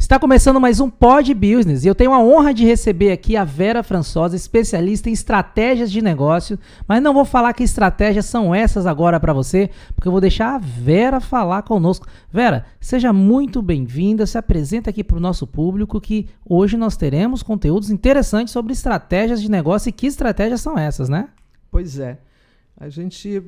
Está começando mais um Pod Business e eu tenho a honra de receber aqui a Vera Françosa, especialista em estratégias de negócio, mas não vou falar que estratégias são essas agora para você, porque eu vou deixar a Vera falar conosco. Vera, seja muito bem-vinda, se apresenta aqui para o nosso público que hoje nós teremos conteúdos interessantes sobre estratégias de negócio e que estratégias são essas, né? Pois é, a gente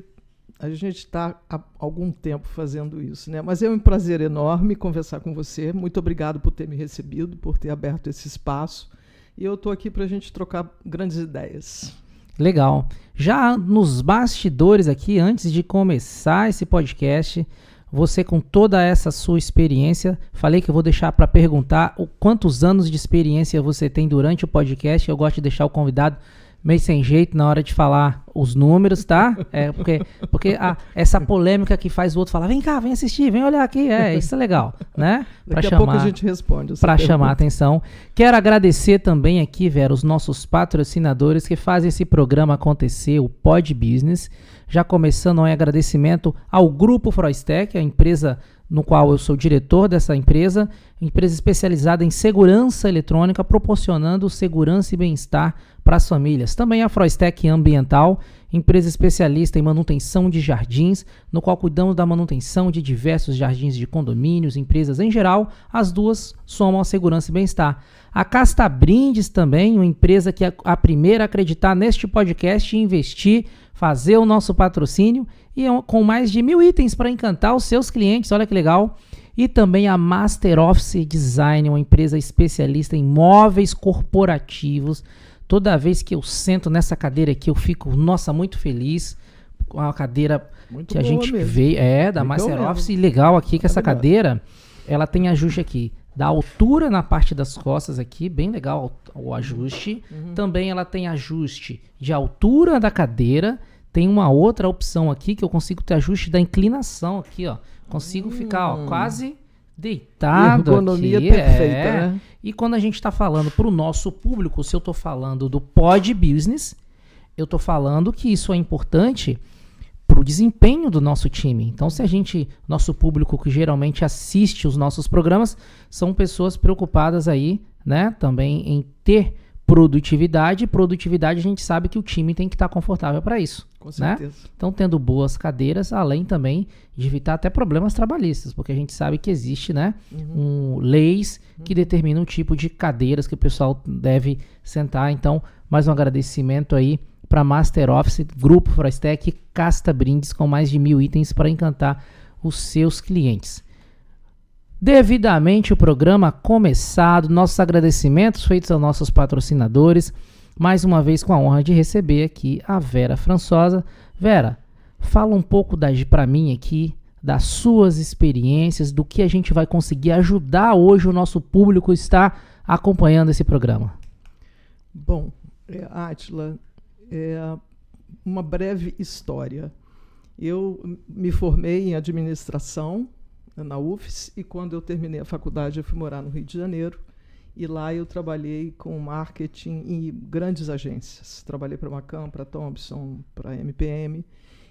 está há algum tempo fazendo isso, né? Mas é um prazer enorme conversar com você. Muito obrigado por ter me recebido, por ter aberto esse espaço. E eu estou aqui para a gente trocar grandes ideias. Legal. Já nos bastidores aqui, antes de começar esse podcast, você com toda essa sua experiência, falei que eu vou deixar para perguntar quantos anos de experiência você tem durante o podcast. Eu gosto de deixar o convidado meio sem jeito na hora de falar os números, tá? Porque essa polêmica que faz o outro falar, vem cá, vem assistir, vem olhar aqui, isso é legal, né? Daqui a pouco a gente responde. Para chamar a atenção. Quero agradecer também aqui, Vera, os nossos patrocinadores que fazem esse programa acontecer, o Pod Business. Já começando em agradecimento ao Grupo Froistec, a empresa no qual eu sou diretor dessa empresa especializada em segurança eletrônica, proporcionando segurança e bem-estar para as famílias. Também a Froistec Ambiental, empresa especialista em manutenção de jardins, no qual cuidamos da manutenção de diversos jardins de condomínios, empresas em geral. As duas somam a segurança e bem-estar. A Casta Brindes também, uma empresa que é a primeira a acreditar neste podcast e investir, fazer o nosso patrocínio e com mais de 1.000 itens para encantar os seus clientes, olha que legal. E também a Master Office Design, uma empresa especialista em móveis corporativos. Toda vez que eu sento nessa cadeira aqui, eu fico, muito feliz com a cadeira muito que a gente vê, da Master Office. E legal aqui que essa cadeira, ela tem ajuste aqui da altura na parte das costas aqui, bem legal o ajuste. Também ela tem ajuste de altura da cadeira. Tem uma outra opção aqui que eu consigo ter ajuste da inclinação aqui, ó. Consigo ficar, quase deitado. Ergonomia aqui. Perfeita, né? E quando a gente está falando para o nosso público, se eu estou falando do Pod Business, eu estou falando que isso é importante para o desempenho do nosso time. Então, nosso público que geralmente assiste os nossos programas, são pessoas preocupadas aí, né, também em ter produtividade. Produtividade, a gente sabe que o time tem que estar confortável para isso. Com certeza. Né? Então, tendo boas cadeiras, além também de evitar até problemas trabalhistas, porque a gente sabe que existe, né, leis que determinam o tipo de cadeiras que o pessoal deve sentar. Então, mais um agradecimento aí para Master Office, Grupo Froistec, Casta Brindes, com mais de 1.000 itens para encantar os seus clientes. Devidamente o programa começado, nossos agradecimentos feitos aos nossos patrocinadores, mais uma vez com a honra de receber aqui a Vera Françosa. Vera, fala um pouco para mim aqui das suas experiências, do que a gente vai conseguir ajudar hoje o nosso público está acompanhando esse programa. Bom, Átila, uma breve história. Eu me formei em administração na UFES e quando eu terminei a faculdade eu fui morar no Rio de Janeiro e lá eu trabalhei com marketing em grandes agências. Trabalhei para a Macan, para a Thomson, para a MPM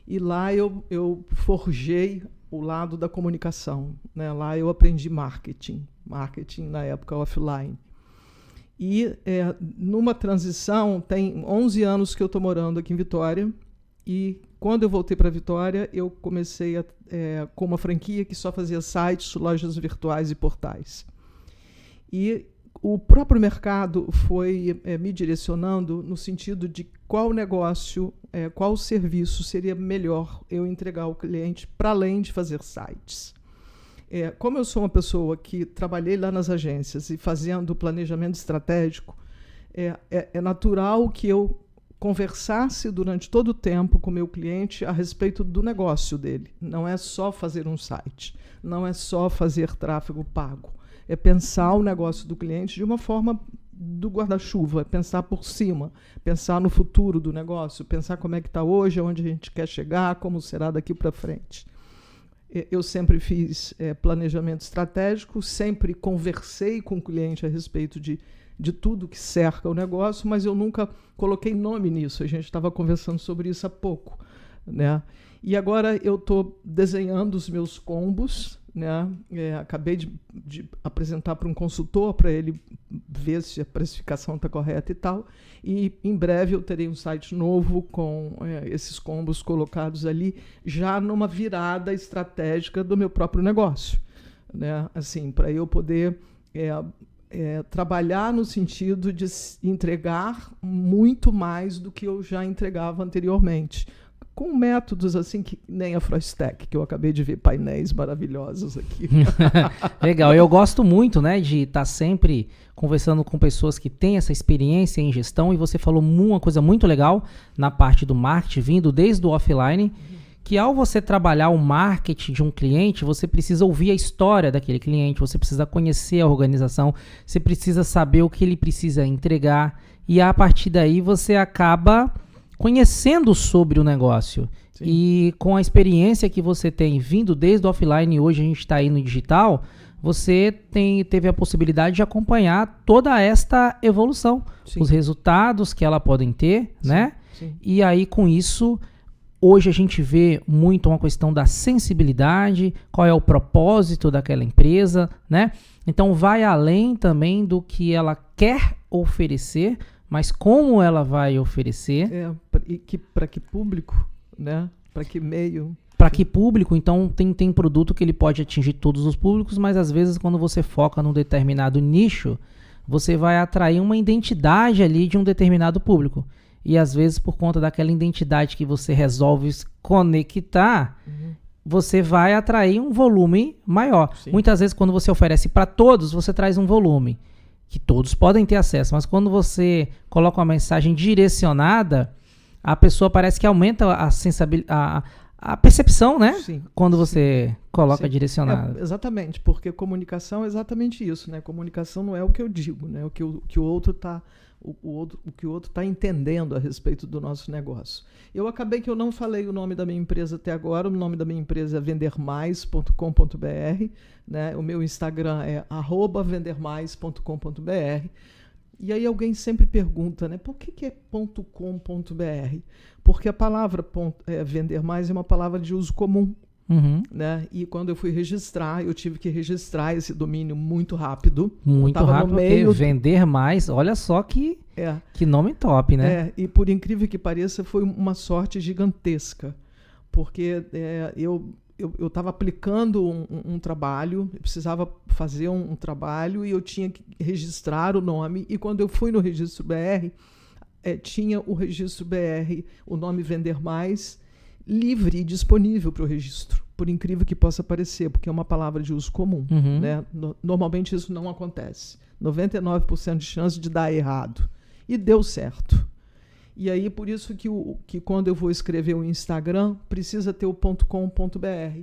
e lá eu forjei o lado da comunicação, né? Lá eu aprendi marketing na época offline. E numa transição, tem 11 anos que eu estou morando aqui em Vitória e quando eu voltei para Vitória, eu comecei com uma franquia que só fazia sites, lojas virtuais e portais. E o próprio mercado foi me direcionando no sentido de qual negócio, qual serviço seria melhor eu entregar ao cliente para além de fazer sites. Como eu sou uma pessoa que trabalhei lá nas agências e fazendo planejamento estratégico, é natural que eu conversasse durante todo o tempo com o meu cliente a respeito do negócio dele. Não é só fazer um site, não é só fazer tráfego pago. É pensar o negócio do cliente de uma forma do guarda-chuva, é pensar por cima, pensar no futuro do negócio, pensar como é que está hoje, aonde a gente quer chegar, como será daqui para frente. Eu sempre fiz planejamento estratégico, sempre conversei com o cliente a respeito de tudo que cerca o negócio, mas eu nunca coloquei nome nisso. A gente estava conversando sobre isso há pouco, né? E agora eu estou desenhando os meus combos, né? Acabei de apresentar para um consultor para ele ver se a precificação está correta e tal. E em breve eu terei um site novo com esses combos colocados ali, já numa virada estratégica do meu próprio negócio, né? Assim, para eu poder trabalhar no sentido de entregar muito mais do que eu já entregava anteriormente, com métodos assim que nem a Froistec, que eu acabei de ver painéis maravilhosos aqui. Legal, eu gosto muito, né, de estar sempre conversando com pessoas que têm essa experiência em gestão, e você falou uma coisa muito legal na parte do marketing, vindo desde o offline, que ao você trabalhar o marketing de um cliente, você precisa ouvir a história daquele cliente, você precisa conhecer a organização, você precisa saber o que ele precisa entregar, e a partir daí você acaba conhecendo sobre o negócio. Sim. E com a experiência que você tem vindo desde o offline e hoje a gente está aí no digital, você teve a possibilidade de acompanhar toda esta evolução, sim, os resultados que ela podem ter, sim, né? Sim. E aí com isso, hoje a gente vê muito uma questão da sensibilidade, qual é o propósito daquela empresa, né? Então vai além também do que ela quer oferecer, mas como ela vai oferecer. Para que público, né? Para que meio? Para que público? Então tem produto que ele pode atingir todos os públicos, mas às vezes quando você foca num determinado nicho, você vai atrair uma identidade ali de um determinado público. E às vezes por conta daquela identidade que você resolve conectar, você vai atrair um volume maior. Sim. Muitas vezes quando você oferece para todos, você traz um volume que todos podem ter acesso, mas quando você coloca uma mensagem direcionada, a pessoa parece que aumenta a percepção, né? Sim. Quando você coloca direcionado. Exatamente, porque comunicação é exatamente isso, né? Comunicação não é o que eu digo, né? O que o outro está entendendo a respeito do nosso negócio. Eu acabei que eu não falei o nome da minha empresa até agora. O nome da minha empresa é vendermais.com.br, né? O meu Instagram é @vendermais.com.br. E aí alguém sempre pergunta, né? Por que é .com.br? Porque a palavra vender mais é uma palavra de uso comum. Uhum. Né? E quando eu fui registrar, eu tive que registrar esse domínio muito rápido. Muito rápido, porque vender mais, olha só que nome top, né? E por incrível que pareça, foi uma sorte gigantesca, porque eu estava aplicando um trabalho, eu precisava fazer um trabalho e eu tinha que registrar o nome, e quando eu fui no registro BR, tinha o registro BR, o nome Vender Mais, livre e disponível para o registro, por incrível que possa parecer, porque é uma palavra de uso comum. Uhum. Né? Normalmente isso não acontece. 99% de chance de dar errado. E deu certo. E aí, por isso que quando eu vou escrever o Instagram, precisa ter o .com.br.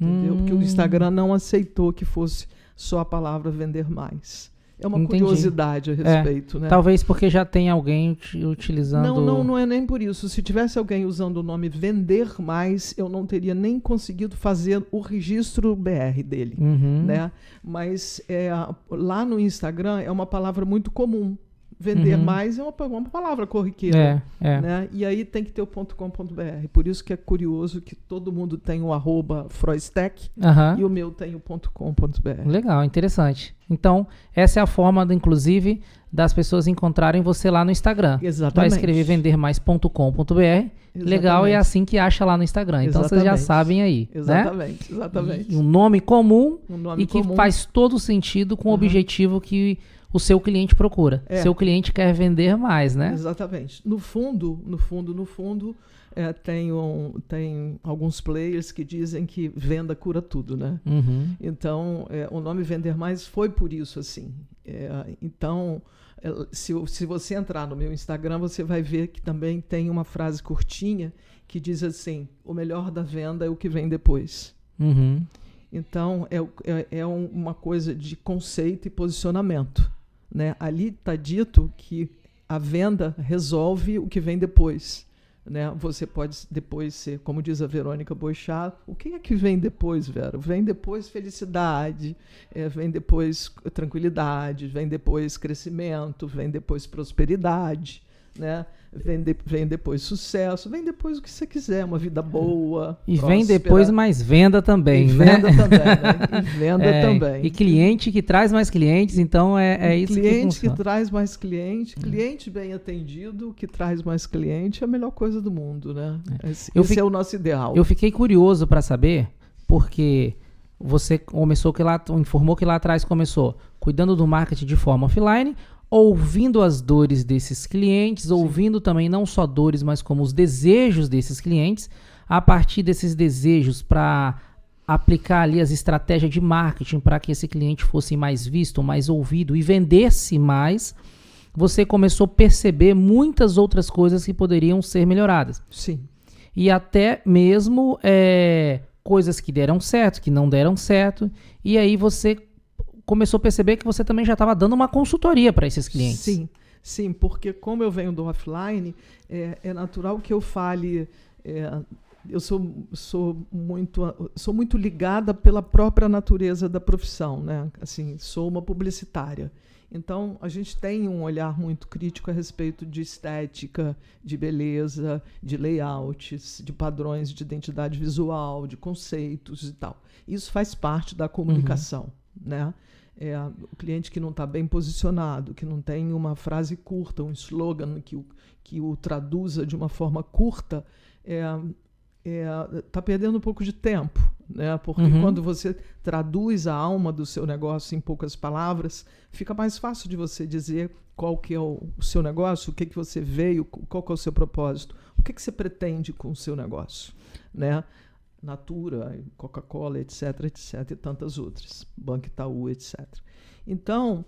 Entendeu? Porque o Instagram não aceitou que fosse só a palavra vender mais. É uma curiosidade a respeito, né? Talvez porque já tem alguém utilizando... Não é nem por isso. Se tivesse alguém usando o nome Vender Mais, eu não teria nem conseguido fazer o registro BR dele. Uhum. Né? Mas lá no Instagram é uma palavra muito comum. Vender mais é uma palavra corriqueira. Né? E aí tem que ter o .com.br. Por isso que é curioso que todo mundo tem o @Froistec e o meu tem o .com.br. Legal, interessante. Então, essa é a forma, inclusive, das pessoas encontrarem você lá no Instagram. Exatamente. Vai escrever vendermais.com.br. Legal, é assim que acha lá no Instagram. Então, vocês já sabem aí. Exatamente, né? Exatamente. Um nome comum que faz todo sentido com o objetivo que o seu cliente procura. Seu cliente quer vender mais, né? Exatamente. No fundo, tem alguns players que dizem que venda cura tudo, né? Uhum. Então, o nome Vender Mais foi por isso, assim. Então, se você entrar no meu Instagram, você vai ver que também tem uma frase curtinha que diz assim: o melhor da venda é o que vem depois. Uhum. Então, uma coisa de conceito e posicionamento. Né? Ali está dito que a venda resolve o que vem depois. Né? Você pode depois ser, como diz a Verônica Boixá, o que é que vem depois, Vera? Vem depois felicidade, vem depois tranquilidade, vem depois crescimento, vem depois prosperidade. né? Vem depois sucesso, vem depois o que você quiser, uma vida boa, e próspera. vem depois mais venda também, e né? Venda também, né? E venda também. E cliente que traz mais clientes, então é isso que funciona. Cliente que traz mais cliente bem atendido, que traz mais cliente, é a melhor coisa do mundo, né? Esse é o nosso ideal. Eu fiquei curioso para saber, porque você informou que lá atrás começou cuidando do marketing de forma offline, ouvindo as dores desses clientes, Sim. ouvindo também não só dores, mas como os desejos desses clientes, a partir desses desejos para aplicar ali as estratégias de marketing para que esse cliente fosse mais visto, mais ouvido e vendesse mais, você começou a perceber muitas outras coisas que poderiam ser melhoradas. Sim. E até mesmo coisas que deram certo, que não deram certo, e aí você começou a perceber que você também já estava dando uma consultoria para esses clientes. Sim, porque como eu venho do offline, é natural que eu fale. Eu sou muito ligada pela própria natureza da profissão, né? Assim, sou uma publicitária. Então, a gente tem um olhar muito crítico a respeito de estética, de beleza, de layouts, de padrões de identidade visual, de conceitos e tal. Isso faz parte da comunicação, né? O cliente que não está bem posicionado, que não tem uma frase curta, um slogan que o traduza de uma forma curta, está perdendo um pouco de tempo, né? Porque quando você traduz a alma do seu negócio em poucas palavras, fica mais fácil de você dizer qual que é o seu negócio, o que você veio, qual que é o seu propósito, o que você pretende com o seu negócio, né? Natura, Coca-Cola, etc., etc., e tantas outras, Banco Itaú, etc. Então,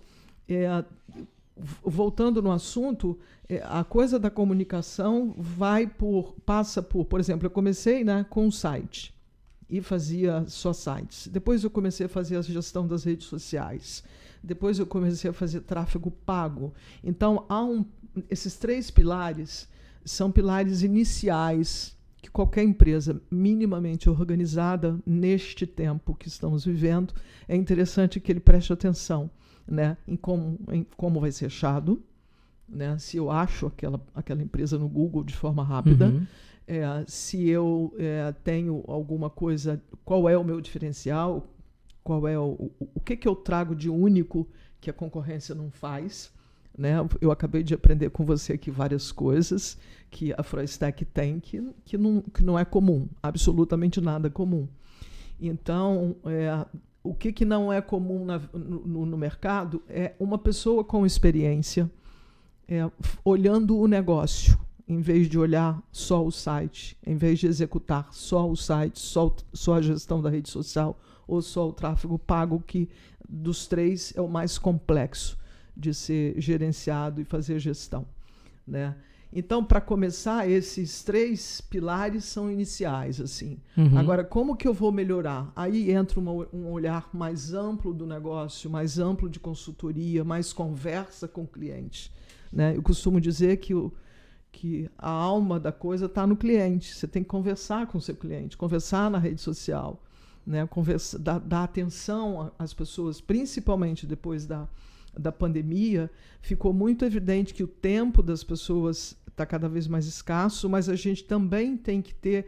voltando no assunto, a coisa da comunicação passa por exemplo, eu comecei, né, com um site e fazia só sites. Depois eu comecei a fazer a gestão das redes sociais. Depois eu comecei a fazer tráfego pago. Então, esses 3 pilares são pilares iniciais que qualquer empresa minimamente organizada neste tempo que estamos vivendo, é interessante que ele preste atenção, né, em como vai ser achado, né, se eu acho aquela empresa no Google de forma rápida, se eu tenho alguma coisa, qual é o meu diferencial, qual é o que eu trago de único que a concorrência não faz. Né? Eu acabei de aprender com você aqui várias coisas que a Froistek tem que não é comum, absolutamente nada comum. Então, o que não é comum no mercado é uma pessoa com experiência olhando o negócio, em vez de olhar só o site, em vez de executar só o site, só a gestão da rede social ou só o tráfego pago, que dos 3 é o mais complexo de ser gerenciado e fazer gestão, né? Então, para começar, esses 3 pilares são iniciais, assim. Agora, como que eu vou melhorar? Aí entra um olhar mais amplo do negócio, mais amplo de consultoria, mais conversa com o cliente, né? Eu costumo dizer que a alma da coisa está no cliente. Você tem que conversar com o seu cliente, conversar na rede social, né? Dar atenção às pessoas, principalmente depois da pandemia, ficou muito evidente que o tempo das pessoas está cada vez mais escasso, mas a gente também tem que ter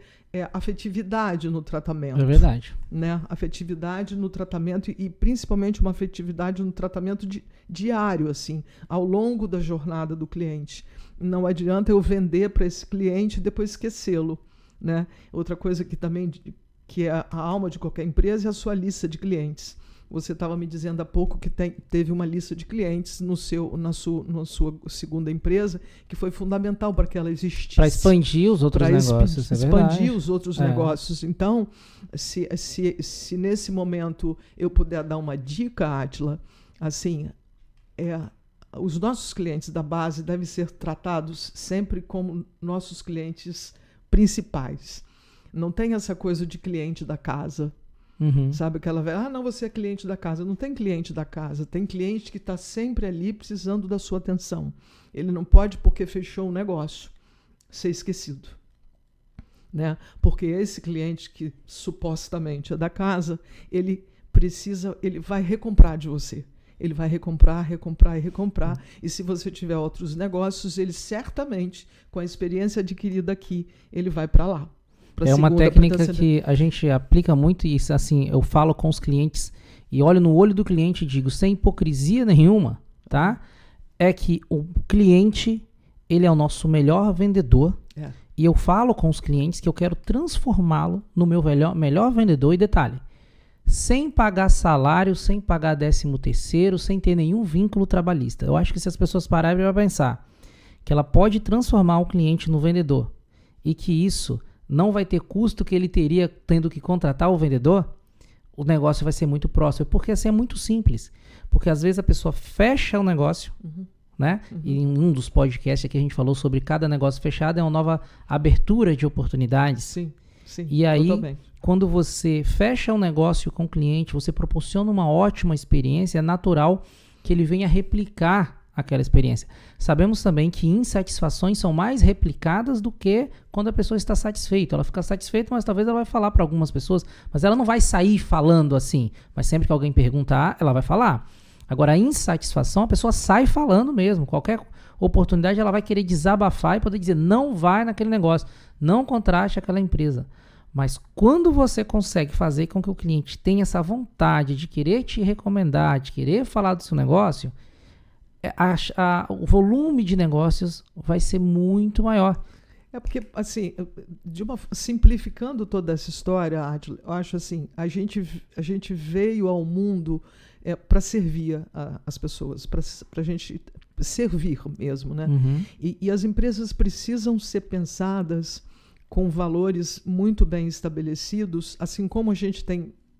afetividade no tratamento. É verdade. Né? Afetividade no tratamento e principalmente uma afetividade no tratamento diário, assim, ao longo da jornada do cliente. Não adianta eu vender para esse cliente e depois esquecê-lo. Né? Outra coisa que é a alma de qualquer empresa é a sua lista de clientes. Você estava me dizendo há pouco que teve uma lista de clientes na sua segunda empresa que foi fundamental para que ela existisse. Para expandir os outros negócios, é verdade. Expandir os outros negócios. Então, se nesse momento eu puder dar uma dica, Átila, assim, os nossos clientes da base devem ser tratados sempre como nossos clientes principais. Não tem essa coisa de cliente da casa. Sabe aquela velha, não, você é cliente da casa. Não tem cliente da casa, tem cliente que está sempre ali precisando da sua atenção. Ele não pode, porque fechou um negócio, ser esquecido. Né? Porque esse cliente que supostamente é da casa, ele vai recomprar de você. ele vai recomprar, recomprar e recomprar. E se você tiver outros negócios, ele certamente, com a experiência adquirida aqui, ele vai para lá. É uma técnica que a gente aplica muito e assim, eu falo com os clientes e olho no olho do cliente e digo, sem hipocrisia nenhuma, tá? É que o cliente, ele é o nosso melhor vendedor. E eu falo com os clientes que eu quero transformá-lo no meu melhor vendedor. E detalhe, sem pagar salário, sem pagar 13º, sem ter nenhum vínculo trabalhista. Eu acho que se as pessoas pararem para pensar que ela pode transformar o cliente no vendedor e que isso não vai ter custo que ele teria tendo que contratar o vendedor, o negócio vai ser muito próximo. Porque assim é muito simples. Porque às vezes a pessoa fecha o negócio, né? E em um dos podcasts aqui a gente falou sobre cada negócio fechado, é uma nova abertura de oportunidades. Sim, e aí, totalmente. Quando você fecha um negócio com o cliente, você proporciona uma ótima experiência, é natural que ele venha replicar aquela experiência. Sabemos também que insatisfações são mais replicadas do que quando a pessoa está satisfeita. Ela fica satisfeita, mas talvez ela vai falar para algumas pessoas, mas ela não vai sair falando assim. Mas sempre que alguém perguntar, ela vai falar. Agora, a insatisfação, a pessoa sai falando mesmo. Qualquer oportunidade, ela vai querer desabafar e poder dizer, não vai naquele negócio, não contrate aquela empresa. Mas quando você consegue fazer com que o cliente tenha essa vontade de querer te recomendar, de querer falar do seu negócio, o volume de negócios vai ser muito maior. É porque, assim, simplificando toda essa história, Adler, eu acho assim, a gente veio ao mundo para servir as pessoas, para a gente servir mesmo, né? E as empresas precisam ser pensadas com valores muito bem estabelecidos, assim como a gente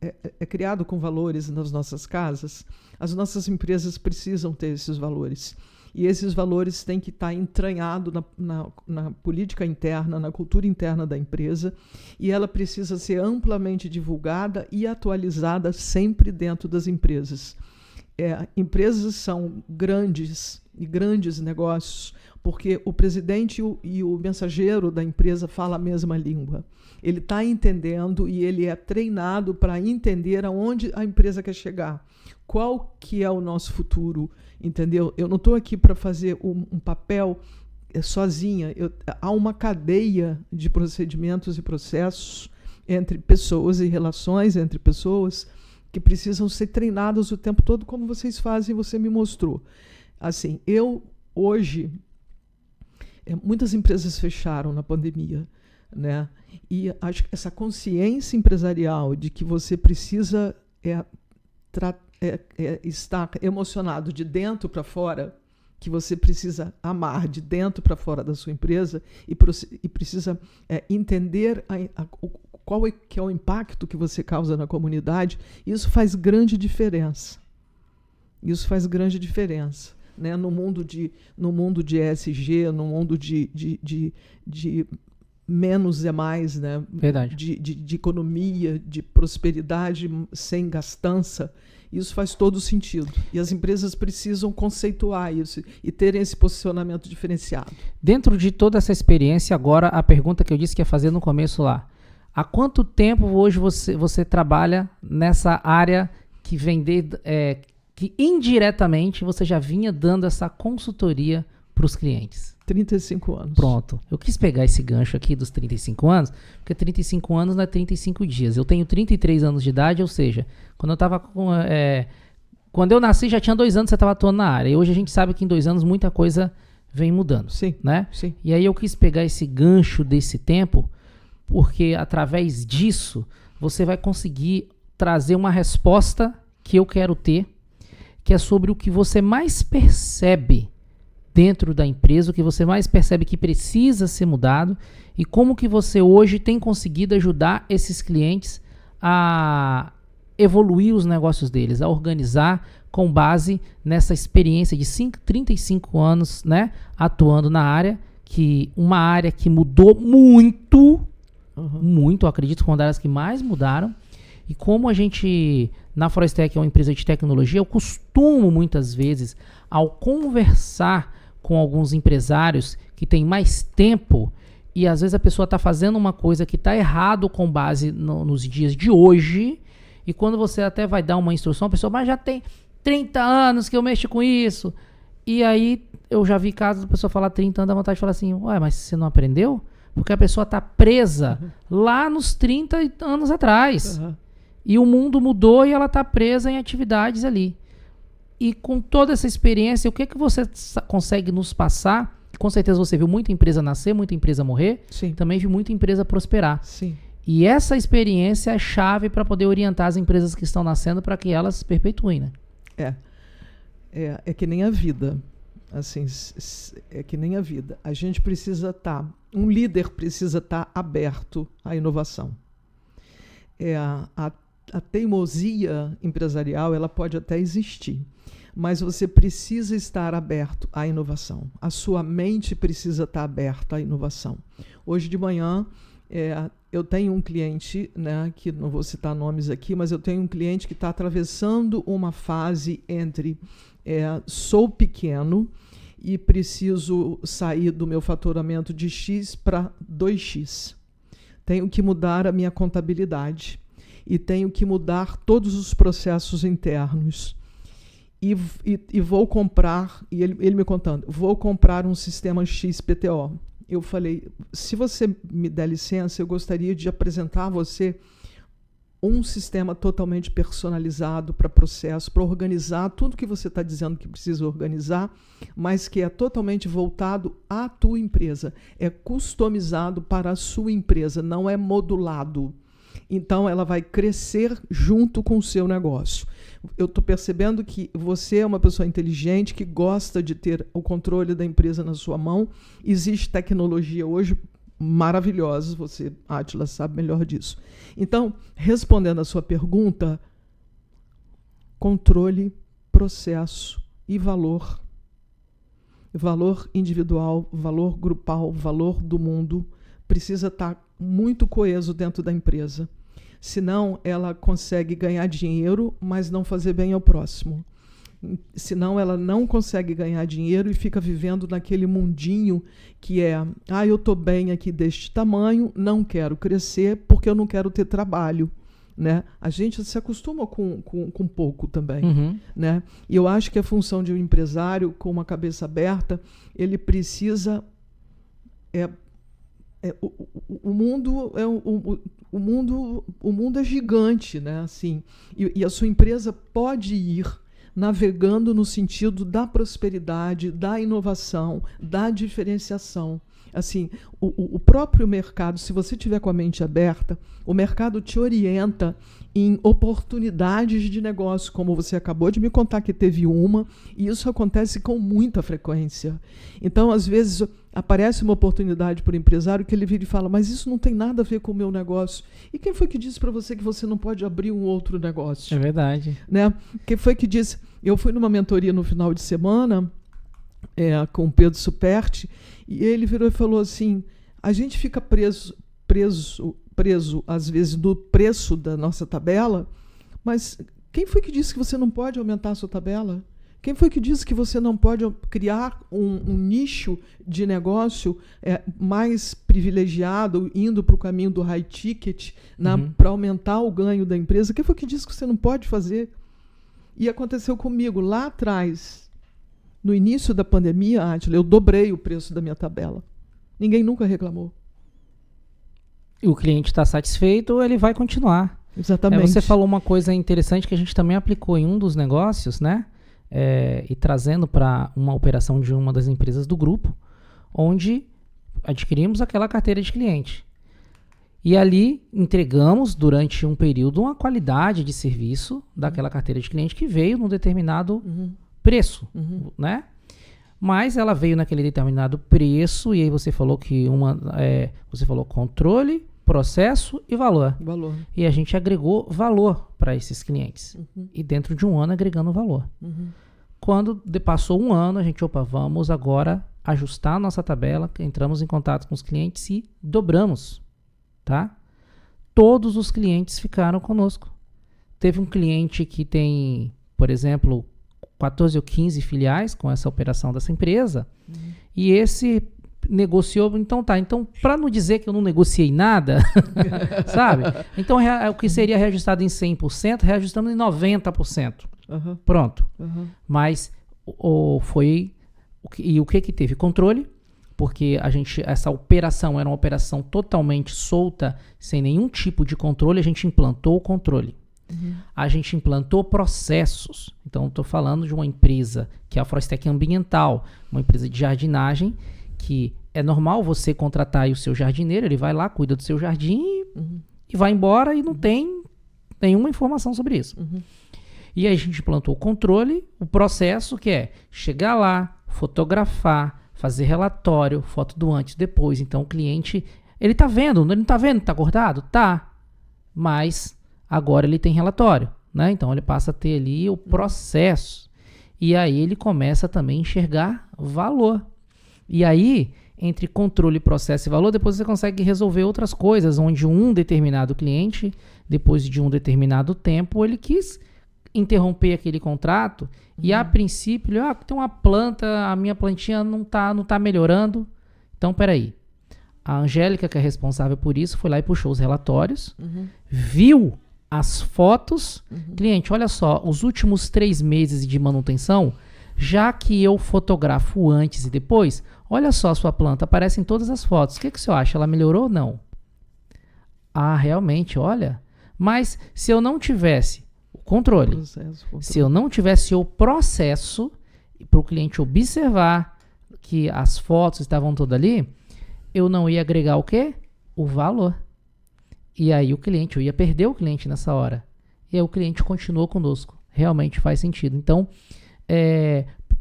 é criado com valores nas nossas casas, as nossas empresas precisam ter esses valores. E esses valores têm que estar entranhados na política interna, na cultura interna da empresa, e ela precisa ser amplamente divulgada e atualizada sempre dentro das empresas. Empresas são grandes negócios, porque o presidente e o mensageiro da empresa falam a mesma língua. Ele está entendendo e ele é treinado para entender aonde a empresa quer chegar. Qual que é o nosso futuro, entendeu? Eu não estou aqui para fazer um papel sozinha. Há uma cadeia de procedimentos e processos entre pessoas e relações entre pessoas que precisam ser treinadas o tempo todo, como vocês fazem, você me mostrou. Assim, hoje, muitas empresas fecharam na pandemia, né? E acho que essa consciência empresarial de que você precisa estar emocionado de dentro para fora, que você precisa amar de dentro para fora da sua empresa e precisa entender qual que é o impacto que você causa na comunidade, isso faz grande diferença. Isso faz grande diferença, né? No mundo de ESG, no mundo de menos é mais, né? Verdade. De economia, de prosperidade sem gastança. Isso faz todo sentido. E as empresas precisam conceituar isso e terem esse posicionamento diferenciado. Dentro de toda essa experiência, agora a pergunta que eu disse que ia fazer no começo lá. Há quanto tempo hoje você trabalha nessa área que que indiretamente você já vinha dando essa consultoria para os clientes? 35 anos. Pronto. Eu quis pegar esse gancho aqui dos 35 anos, porque 35 anos não é 35 dias. Eu tenho 33 anos de idade, ou seja, quando eu nasci já tinha 2 anos que você estava atuando na área. E hoje a gente sabe que em 2 anos muita coisa vem mudando. Sim, né? Sim. E aí eu quis pegar esse gancho desse tempo, porque através disso você vai conseguir trazer uma resposta que eu quero ter, que é sobre o que você mais percebe dentro da empresa, o que você mais percebe que precisa ser mudado e como que você hoje tem conseguido ajudar esses clientes a evoluir os negócios deles, a organizar com base nessa experiência de 35 anos, né, atuando na área, uma área que mudou muito, muito, eu acredito que uma das áreas que mais mudaram. E como a gente, na Froistec, é uma empresa de tecnologia, eu costumo muitas vezes, ao conversar com alguns empresários que têm mais tempo, e às vezes a pessoa está fazendo uma coisa que está errado com base nos dias de hoje, e quando você até vai dar uma instrução, a pessoa, mas já tem 30 anos que eu mexo com isso. E aí eu já vi casos da pessoa falar 30 anos, dá vontade de falar assim, ué, mas você não aprendeu? Porque a pessoa tá presa lá nos 30 anos atrás. E o mundo mudou e ela tá presa em atividades ali. E com toda essa experiência, o que você consegue nos passar? Com certeza você viu muita empresa nascer, muita empresa morrer. Sim. Também viu muita empresa prosperar. Sim. E essa experiência é chave para poder orientar as empresas que estão nascendo para que elas se perpetuem, né? É que nem a vida. Assim, é que nem a vida. A gente precisa estar... Um líder precisa estar aberto à inovação. A teimosia empresarial, ela pode até existir, mas você precisa estar aberto à inovação. A sua mente precisa estar aberta à inovação. Hoje de manhã, eu tenho um cliente, né, que não vou citar nomes aqui, mas eu tenho um cliente que está atravessando uma fase entre sou pequeno e preciso sair do meu faturamento de X para 2X. Tenho que mudar a minha contabilidade e tenho que mudar todos os processos internos. E vou comprar, e ele me contando, vou comprar um sistema XPTO. Eu falei, se você me der licença, eu gostaria de apresentar a você um sistema totalmente personalizado para processo, para organizar tudo que você está dizendo que precisa organizar, mas que é totalmente voltado à tua empresa. É customizado para a sua empresa, não é modulado. Então, ela vai crescer junto com o seu negócio. Eu estou percebendo que você é uma pessoa inteligente, que gosta de ter o controle da empresa na sua mão. Existe tecnologia hoje maravilhosa, você, Átila, sabe melhor disso. Então, respondendo a sua pergunta, controle, processo e valor. Valor individual, valor grupal, valor do mundo, precisa estar muito coeso dentro da empresa. Senão, ela consegue ganhar dinheiro, mas não fazer bem ao próximo. Senão, ela não consegue ganhar dinheiro e fica vivendo naquele mundinho que eu estou bem aqui deste tamanho, não quero crescer porque eu não quero ter trabalho. Né? A gente se acostuma com pouco também. Né? E eu acho que a função de um empresário com uma cabeça aberta, ele precisa... O mundo é gigante, né? Assim, e a sua empresa pode ir navegando no sentido da prosperidade, da inovação, da diferenciação. Assim, o próprio mercado, se você tiver com a mente aberta, o mercado te orienta em oportunidades de negócio, como você acabou de me contar que teve uma, e isso acontece com muita frequência. Então, às vezes, aparece uma oportunidade para o empresário que ele vira e fala, mas isso não tem nada a ver com o meu negócio. E quem foi que disse para você que você não pode abrir um outro negócio? É verdade. Né? Quem foi que disse? Eu fui numa mentoria no final de semana com o Pedro Superti, e ele virou e falou assim, a gente fica preso às vezes no preço da nossa tabela, mas quem foi que disse que você não pode aumentar a sua tabela? Quem foi que disse que você não pode criar um nicho de negócio mais privilegiado, indo para o caminho do high ticket, para aumentar o ganho da empresa? Quem foi que disse que você não pode fazer? E aconteceu comigo lá atrás, no início da pandemia, Átila, eu dobrei o preço da minha tabela. Ninguém nunca reclamou. E o cliente está satisfeito, ele vai continuar. Exatamente. Você falou uma coisa interessante que a gente também aplicou em um dos negócios, né? E trazendo para uma operação de uma das empresas do grupo, onde adquirimos aquela carteira de cliente. E ali entregamos, durante um período, uma qualidade de serviço daquela carteira de cliente que veio num determinado preço, né? Mas ela veio naquele determinado preço, e aí você falou que você falou controle, processo e valor. E a gente agregou valor para esses clientes. E dentro de um ano agregando valor. Quando passou um ano, a gente, vamos agora ajustar a nossa tabela, entramos em contato com os clientes e dobramos, tá? Todos os clientes ficaram conosco. Teve um cliente que tem, por exemplo, 14 ou 15 filiais com essa operação dessa empresa, e esse negociou, então para não dizer que eu não negociei nada, sabe? Então, o que seria reajustado em 100%, reajustamos em 90%. Pronto. Mas o que teve? Controle, porque essa operação era uma operação totalmente solta, sem nenhum tipo de controle, a gente implantou o controle. A gente implantou processos. Então, estou falando de uma empresa que é a Froistec Ambiental, uma empresa de jardinagem, que é normal você contratar aí o seu jardineiro, ele vai lá, cuida do seu jardim e vai embora e não tem nenhuma informação sobre isso. E aí a gente implantou o controle, o processo que é chegar lá, fotografar, fazer relatório, foto do antes e depois. Então o cliente, ele tá vendo, ele não tá vendo que tá cortado? Tá. Mas agora ele tem relatório, né? Então ele passa a ter ali o processo. E aí ele começa também a enxergar valor. E aí, entre controle, processo e valor, depois você consegue resolver outras coisas, onde um determinado cliente, depois de um determinado tempo, ele quis interromper aquele contrato e a princípio, tem uma planta, a minha plantinha não tá melhorando. Então, peraí. A Angélica, que é responsável por isso, foi lá e puxou os relatórios, viu as fotos. Cliente, olha só, os últimos 3 meses de manutenção, já que eu fotografo antes e depois, olha só a sua planta, aparece em todas as fotos. O que o senhor acha? Ela melhorou ou não? Ah, realmente, olha. Mas se eu não tivesse o controle, se eu não tivesse o processo para o cliente observar que as fotos estavam todas ali, eu não ia agregar o quê? O valor. E aí eu ia perder o cliente nessa hora. E aí o cliente continuou conosco. Realmente faz sentido. Então,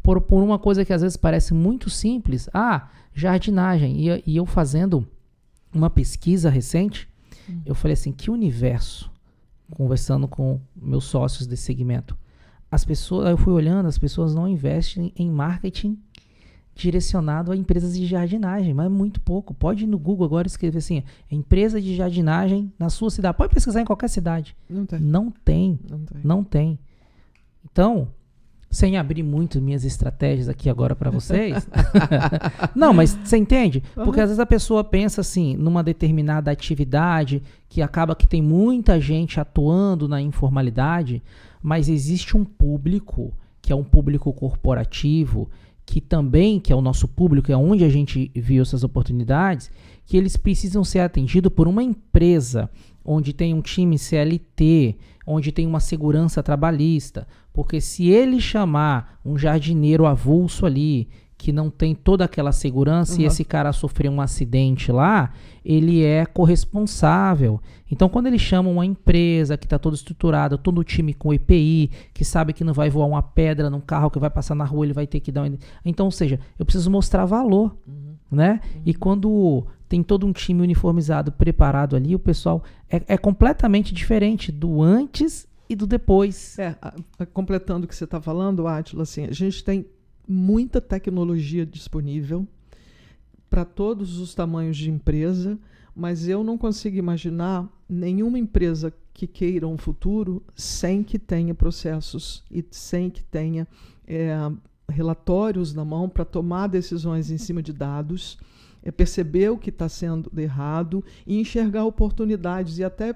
por uma coisa que às vezes parece muito simples, jardinagem. E eu fazendo uma pesquisa recente, eu falei assim, que universo, conversando com meus sócios desse segmento. Eu fui olhando, as pessoas não investem em marketing direcionado a empresas de jardinagem, mas muito pouco. Pode ir no Google agora e escrever assim, empresa de jardinagem na sua cidade. Pode pesquisar em qualquer cidade. Não tem. Então, sem abrir muito minhas estratégias aqui agora para vocês. Não, mas você entende? Porque às vezes a pessoa pensa assim, numa determinada atividade que acaba que tem muita gente atuando na informalidade, mas existe um público, que é um público corporativo, que é o nosso público, é onde a gente viu essas oportunidades, que eles precisam ser atendidos por uma empresa onde tem um time CLT, onde tem uma segurança trabalhista, porque se ele chamar um jardineiro avulso ali, que não tem toda aquela segurança, e esse cara sofrer um acidente lá, ele é corresponsável. Então, quando ele chama uma empresa que está toda estruturada, todo o time com EPI, que sabe que não vai voar uma pedra num carro que vai passar na rua, ele vai ter que dar... Então, ou seja, eu preciso mostrar valor, né? E quando tem todo um time uniformizado, preparado ali, o pessoal é completamente diferente do antes e do depois. Completando o que você está falando, Átila, assim, a gente tem muita tecnologia disponível para todos os tamanhos de empresa, mas eu não consigo imaginar nenhuma empresa que queira um futuro sem que tenha processos e sem que tenha relatórios na mão para tomar decisões em cima de dados, perceber o que está sendo errado e enxergar oportunidades e até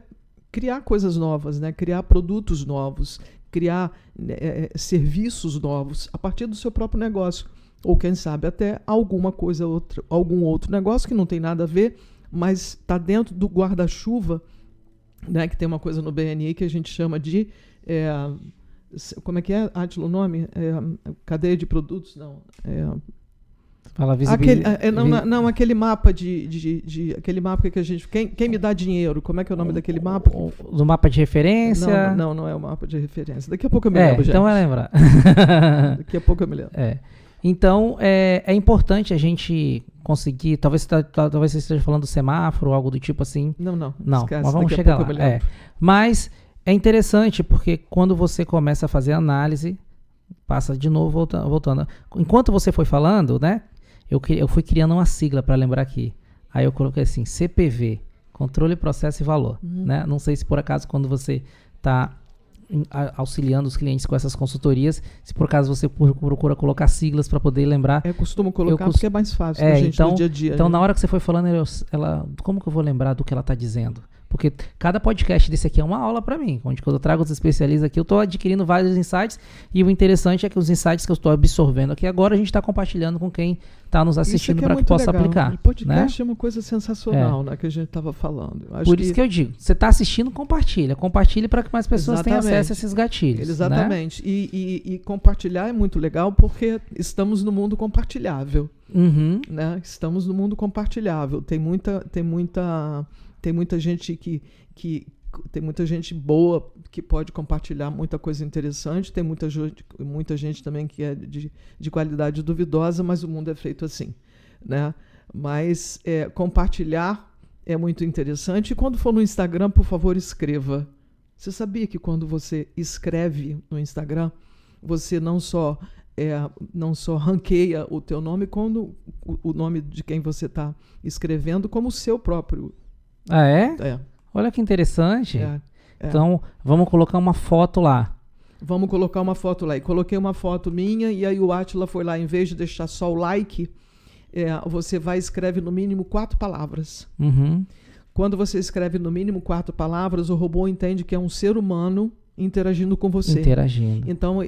criar coisas novas, né? Criar produtos novos, criar serviços novos a partir do seu próprio negócio. Ou, quem sabe, até algum outro negócio que não tem nada a ver, mas está dentro do guarda-chuva, né, que tem uma coisa no BNI que a gente chama de... como é que é, Átila, o nome? Cadeia de produtos? Não. Fala visibilidade. Aquele mapa aquele mapa que a gente... Quem me dá dinheiro? Como é que é o nome daquele mapa? Do mapa de referência? Não é o mapa de referência. Daqui a pouco eu me lembro, gente. Então vai lembrar. Daqui a pouco eu me lembro. Então, é importante a gente conseguir... Talvez você esteja falando do semáforo ou algo do tipo assim. Não. Esquece, mas vamos chegar lá. Mas é interessante porque quando você começa a fazer análise, passa de novo, voltando. Enquanto você foi falando, né? Eu fui criando uma sigla para lembrar aqui. Aí eu coloquei assim, CPV, Controle, Processo e Valor. Né? Não sei se por acaso quando você está auxiliando os clientes com essas consultorias, se por acaso você procura colocar siglas para poder lembrar. Eu costumo colocar porque é mais fácil, gente, então, no dia a dia. Então, né? Na hora que você foi falando, como que eu vou lembrar do que ela está dizendo? Porque cada podcast desse aqui é uma aula para mim. Onde quando eu trago os especialistas aqui, eu estou adquirindo vários insights. E o interessante é que os insights que eu estou absorvendo aqui agora, a gente está compartilhando com quem está nos assistindo para que possa legal. aplicar. O podcast né? é uma coisa sensacional, né, que a gente estava falando. Por isso que eu digo, você está assistindo, compartilha. Compartilhe para que mais pessoas tenham acesso a esses gatilhos. Exatamente. Né? E compartilhar é muito legal porque estamos no mundo compartilhável. Uhum. Né? Estamos no mundo compartilhável. Tem muita gente tem muita gente boa que pode compartilhar muita coisa interessante, tem muita gente também que é de qualidade duvidosa, mas o mundo é feito assim, né? Mas compartilhar é muito interessante. E quando for no Instagram, por favor, escreva. Você sabia que quando você escreve no Instagram, você não só ranqueia o teu nome, quando o nome de quem você está escrevendo, como o seu próprio. Ah, é? Olha que interessante. Então, vamos colocar uma foto lá. Vamos colocar uma foto lá. E coloquei uma foto minha, e aí o Átila foi lá, em vez de deixar só o like, você vai e escreve no mínimo 4 palavras. Uhum. Quando você escreve no mínimo 4 palavras, o robô entende que é um ser humano interagindo com você. Então,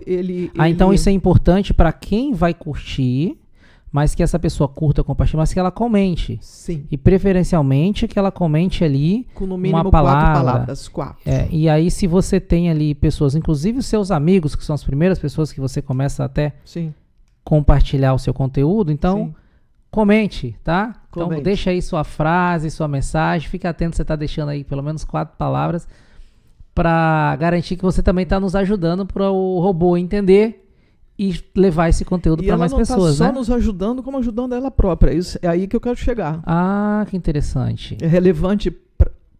então isso é importante para quem vai curtir, mas que essa pessoa curta, compartilhe, mas que ela comente. Sim. E preferencialmente que ela comente ali com no mínimo uma palavra. 4 palavras. 4. E aí, se você tem ali pessoas, inclusive os seus amigos, que são as primeiras pessoas que você começa até compartilhar o seu conteúdo, então comente, tá? Então deixa aí sua frase, sua mensagem, fica atento, você está deixando aí pelo menos 4 palavras para garantir que você também está nos ajudando para o robô entender e levar esse conteúdo para mais pessoas, né? E ela não está só nos ajudando, como ajudando ela própria. Isso é aí que eu quero chegar. Ah, que interessante. É relevante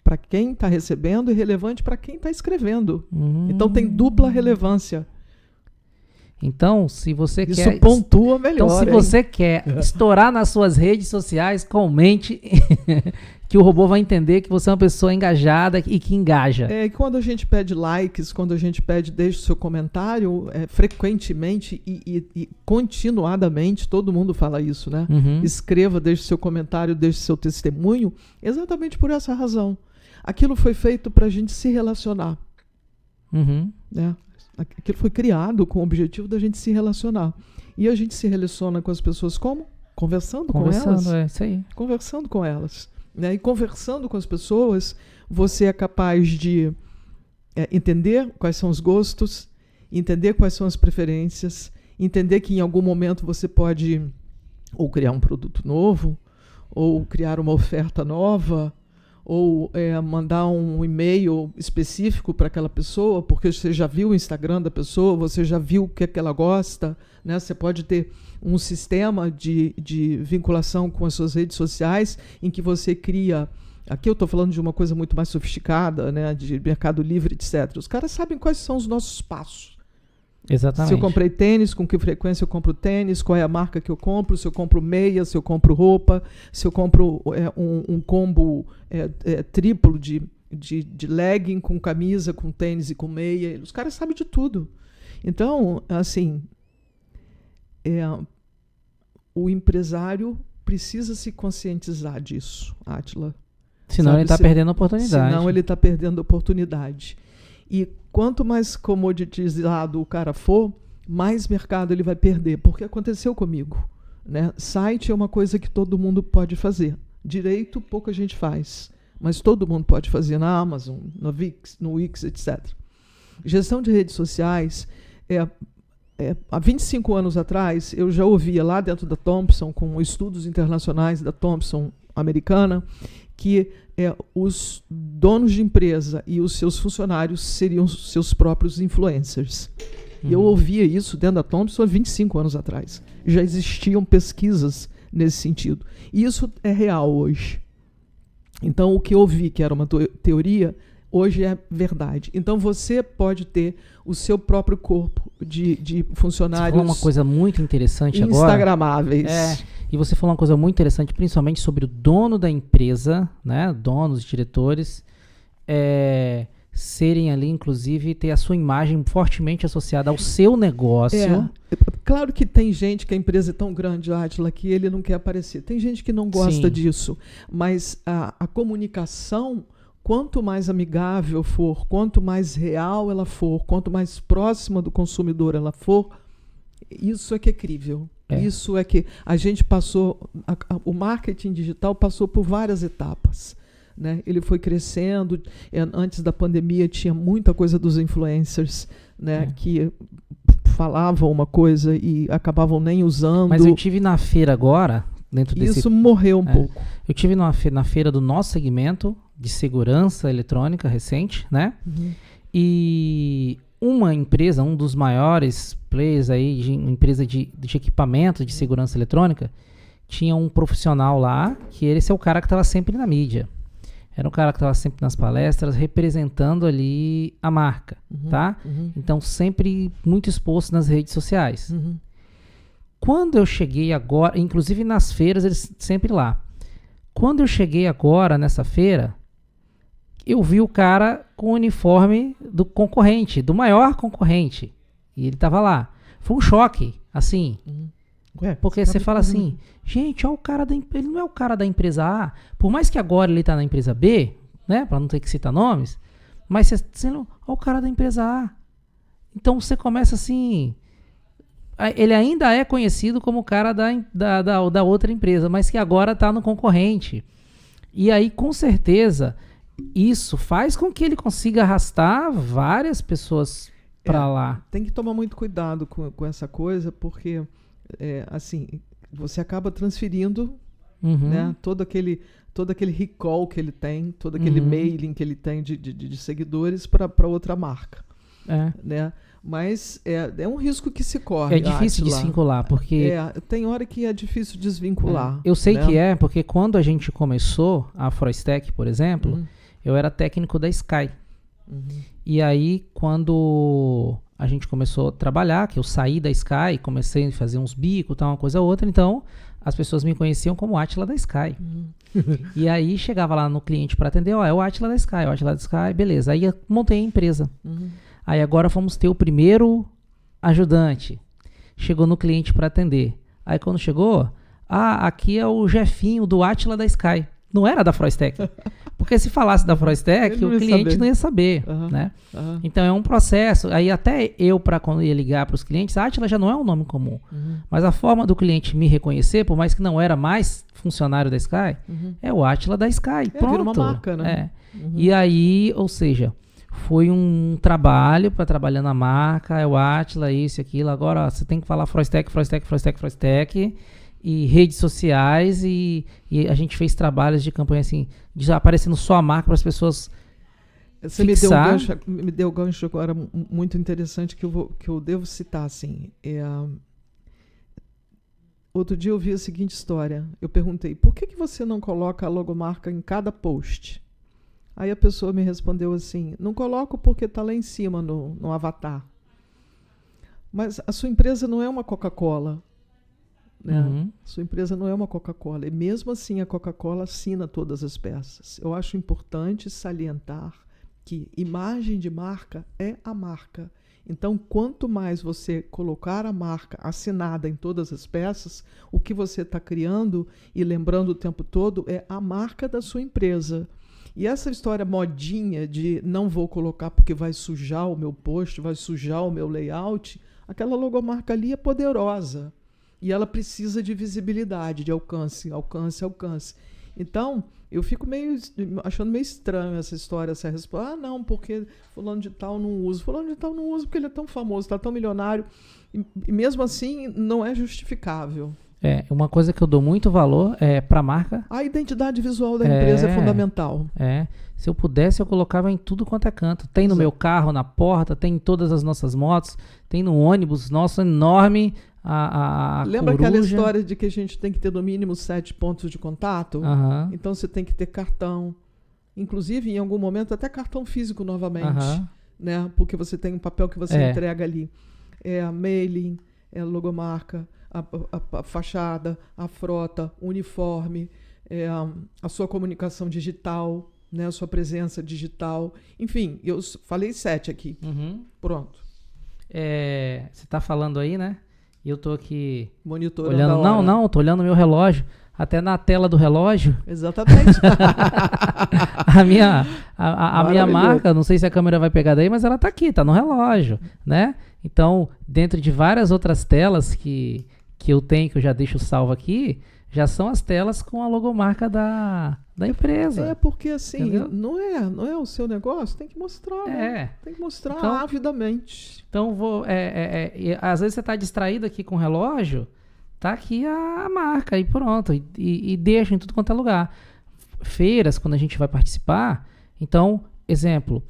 para quem está recebendo e relevante para quem está escrevendo. Então tem dupla relevância. Então, se você quer... Isso pontua melhor. Então, se você quer estourar nas suas redes sociais, comente que o robô vai entender que você é uma pessoa engajada e que engaja. E quando a gente pede likes, quando a gente pede deixe o seu comentário, frequentemente e continuadamente, todo mundo fala isso, né? Uhum. Escreva, deixe o seu comentário, deixe o seu testemunho, exatamente por essa razão. Aquilo foi feito para a gente se relacionar. Uhum. Né? Aquilo foi criado com o objetivo da gente se relacionar. E a gente se relaciona com as pessoas como? Conversando com elas. Isso aí. Conversando com elas. Né? E conversando com as pessoas, você é capaz de entender quais são os gostos, entender quais são as preferências, entender que em algum momento você pode ou criar um produto novo, ou criar uma oferta nova, ou mandar um e-mail específico para aquela pessoa, porque você já viu o Instagram da pessoa, você já viu o que é que ela gosta, né? Você pode ter um sistema de vinculação com as suas redes sociais em que você cria... Aqui eu estou falando de uma coisa muito mais sofisticada, né? De Mercado Livre, etc. Os caras sabem quais são os nossos passos. Exatamente. Se eu comprei tênis, com que frequência eu compro tênis, qual é a marca que eu compro, se eu compro meia, se eu compro roupa, se eu compro um combo triplo de legging com camisa, com tênis e com meia. Os caras sabem de tudo. Então, assim, o empresário precisa se conscientizar disso, Átila. Senão ele está perdendo a oportunidade. Senão ele está perdendo a oportunidade. E quanto mais comoditizado o cara for, mais mercado ele vai perder, porque aconteceu comigo. Né? Site é uma coisa que todo mundo pode fazer. Direito, pouca gente faz, mas todo mundo pode fazer na Amazon, no Wix, etc. Gestão de redes sociais, há 25 anos atrás, eu já ouvia lá dentro da Thomson, com estudos internacionais da Thomson americana, que os donos de empresa e os seus funcionários seriam seus próprios influencers. E eu ouvia isso dentro da Thomson há 25 anos atrás. Já existiam pesquisas nesse sentido. E isso é real hoje. Então, o que eu ouvi que era uma teoria, hoje é verdade. Então, você pode ter o seu próprio corpo de funcionários... Você falou uma coisa muito interessante agora. Instagramáveis. E você falou uma coisa muito interessante, principalmente sobre o dono da empresa, né? Donos, diretores, serem ali, inclusive, ter a sua imagem fortemente associada ao seu negócio. Claro que tem gente que a empresa é tão grande, Átila, que ele não quer aparecer. Tem gente que não gosta disso. Mas a comunicação quanto mais amigável for, quanto mais real ela for, quanto mais próxima do consumidor ela for, isso é que é crível. Isso é que a gente passou, o marketing digital passou por várias etapas, né? Ele foi crescendo. Antes da pandemia tinha muita coisa dos influencers, né? Que falavam uma coisa e acabavam nem usando. Mas eu tive na feira agora, dentro desse... Isso morreu um pouco. Eu tive na feira do nosso segmento de segurança eletrônica recente, né? E uma empresa, um dos maiores players aí, empresa de equipamento de segurança eletrônica, tinha um profissional lá, que esse é o cara que estava sempre na mídia. Era um cara que estava sempre nas palestras, representando ali a marca, tá? Então, sempre muito exposto nas redes sociais. Quando eu cheguei agora, inclusive nas feiras, eles sempre lá. Quando eu cheguei agora nessa feira, eu vi o cara com o uniforme do concorrente, do maior concorrente. E ele tava lá. Foi um choque, assim. Porque você fala assim, gente, ó, o cara ele não é o cara da empresa A. Por mais que agora ele tá na empresa B, né? Pra não ter que citar nomes. Mas você ó, o cara da empresa A. Então você começa assim... Ele ainda é conhecido como o cara da outra empresa, mas que agora tá no concorrente. E aí, com certeza... Isso faz com que ele consiga arrastar várias pessoas para lá. Tem que tomar muito cuidado com essa coisa, porque assim, você acaba transferindo, né, todo aquele recall que ele tem, todo aquele mailing que ele tem de seguidores para outra marca. Né? Mas é um risco que se corre. É difícil desvincular, porque... tem hora que é difícil desvincular. Eu sei, né? Que porque quando a gente começou a Froistec, por exemplo... Eu era técnico da Sky. E aí, quando a gente começou a trabalhar, que eu saí da Sky, comecei a fazer uns bicos, tal, uma coisa ou outra, então as pessoas me conheciam como Átila da Sky. E aí, chegava lá no cliente para atender, é o Átila da Sky, beleza. Aí eu montei a empresa. Aí agora fomos ter o primeiro ajudante. Chegou no cliente para atender. Aí quando chegou, aqui é o Jefinho do Átila da Sky. Não era da Froistec. Porque se falasse da Froistec, o cliente não ia saber. Né? Então é um processo. Aí até eu, quando ia ligar para os clientes, a Átila já não é um nome comum. Mas a forma do cliente me reconhecer, por mais que não era mais funcionário da Sky, é o Átila da Sky. Pronto. Vira uma marca, né? E aí, ou seja, foi um trabalho para trabalhar na marca, é o Átila, isso e aquilo. Agora, você tem que falar Froistec. E redes sociais e a gente fez trabalhos de campanha assim, aparecendo só a marca para as pessoas Você fixar. me deu um gancho agora muito interessante que eu devo citar assim. Outro dia eu vi a seguinte história. Eu perguntei, por que você não coloca a logomarca em cada post? Aí a pessoa me respondeu assim, não coloco porque está lá em cima no avatar. Mas a sua empresa não é uma Coca-Cola. Né? Sua empresa não é uma Coca-Cola. E mesmo assim a Coca-Cola assina todas as peças. Eu acho importante salientar que imagem de marca é a marca. Então, quanto mais você colocar a marca assinada em todas as peças, o que você está criando e lembrando o tempo todo é a marca da sua empresa. E essa história modinha de não vou colocar porque vai sujar o meu post, vai sujar o meu layout, aquela logomarca ali é poderosa. E ela precisa de visibilidade, de alcance. Então, eu fico achando meio estranho essa história, essa resposta. Não, porque fulano de tal não usa. Fulano de tal não usa porque ele é tão famoso, está tão milionário. E mesmo assim, não é justificável. Uma coisa que eu dou muito valor é para a marca. A identidade visual da empresa é fundamental. Se eu pudesse, eu colocava em tudo quanto é canto. Tem no meu carro, na porta, tem em todas as nossas motos, tem no ônibus nosso enorme. Lembra coruja. Aquela história de que a gente tem que ter no mínimo 7 pontos de contato? Então você tem que ter cartão. Inclusive, em algum momento, até cartão físico novamente. Né? Porque você tem um papel que você entrega ali. A mailing, a logomarca, a fachada, a frota, o uniforme, a sua comunicação digital, né? A sua presença digital. Enfim, eu falei 7 aqui. Pronto. Você está falando aí, né? E eu tô aqui monitorando olhando. a hora. Tô olhando meu relógio. Até na tela do relógio. Exatamente. a minha marca, não sei se a câmera vai pegar daí, mas ela tá aqui, tá no relógio, né? Então, dentro de várias outras telas que eu tenho, que eu já deixo salvo aqui, já são as telas com a logomarca da empresa. Porque assim, entendeu? não é o seu negócio, tem que mostrar, né? Tem que mostrar então, avidamente. Então, às vezes você tá distraído aqui com o relógio, tá aqui a marca e pronto, e deixa em tudo quanto é lugar. Feiras, quando a gente vai participar, então, exemplo,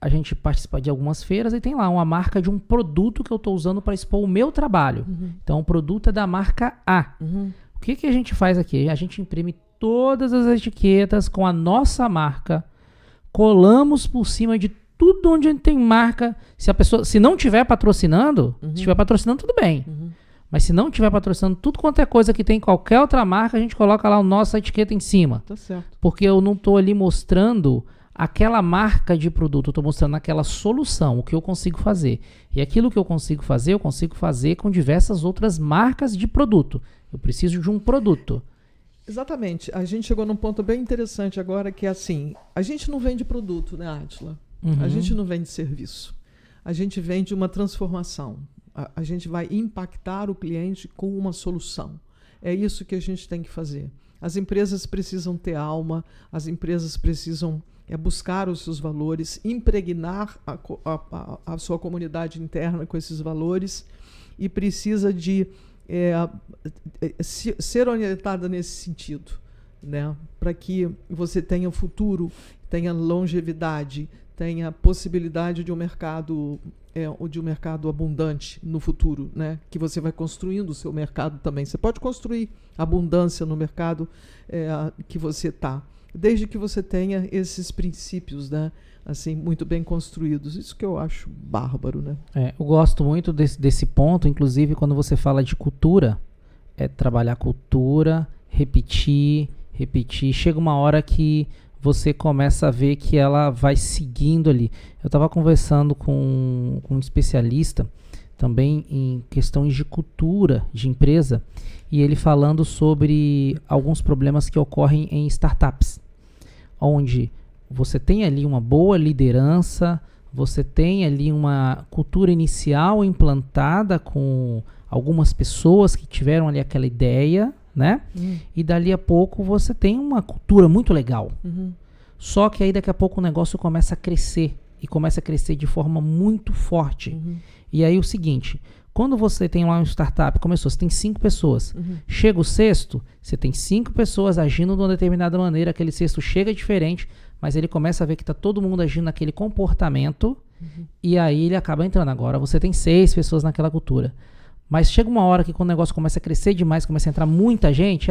a gente participa de algumas feiras e tem lá uma marca de um produto que eu estou usando para expor o meu trabalho. Então, o produto é da marca A. O que a gente faz aqui? A gente imprime todas as etiquetas com a nossa marca, colamos por cima de tudo onde tem marca. Se não tiver patrocinando, se estiver patrocinando, tudo bem. Mas se não estiver patrocinando tudo quanto é coisa que tem qualquer outra marca, a gente coloca lá a nossa etiqueta em cima. Tá certo. Porque eu não estou ali mostrando aquela marca de produto, eu estou mostrando aquela solução, o que eu consigo fazer. E aquilo que eu consigo fazer com diversas outras marcas de produto. Eu preciso de um produto. Exatamente. A gente chegou num ponto bem interessante agora, que é assim, a gente não vende produto, né, Átila? A gente não vende serviço. A gente vende uma transformação. A gente vai impactar o cliente com uma solução. É isso que a gente tem que fazer. As empresas precisam ter alma, as empresas precisam buscar os seus valores, impregnar a sua comunidade interna com esses valores e precisa de ser orientada nesse sentido, né? Para que você tenha futuro, tenha longevidade, tenha possibilidade de um mercado abundante no futuro, né? Que você vai construindo o seu mercado também. Você pode construir abundância no mercado que você está, desde que você tenha esses princípios, né? Assim, muito bem construídos. Isso que eu acho bárbaro, né? Eu gosto muito desse ponto, inclusive quando você fala de cultura, trabalhar cultura, repetir. Chega uma hora que você começa a ver que ela vai seguindo ali. Eu estava conversando com um especialista também em questões de cultura de empresa, e ele falando sobre alguns problemas que ocorrem em startups, onde você tem ali uma boa liderança, você tem ali uma cultura inicial implantada com algumas pessoas que tiveram ali aquela ideia, né? E dali a pouco você tem uma cultura muito legal. Só que aí daqui a pouco o negócio começa a crescer, e começa a crescer de forma muito forte. E aí o seguinte, quando você tem lá uma startup, começou, você tem 5 pessoas. Chega o sexto, você tem 5 pessoas agindo de uma determinada maneira, aquele sexto chega diferente, mas ele começa a ver que está todo mundo agindo naquele comportamento, e aí ele acaba entrando. Agora você tem 6 pessoas naquela cultura. Mas chega uma hora que quando o negócio começa a crescer demais, começa a entrar muita gente,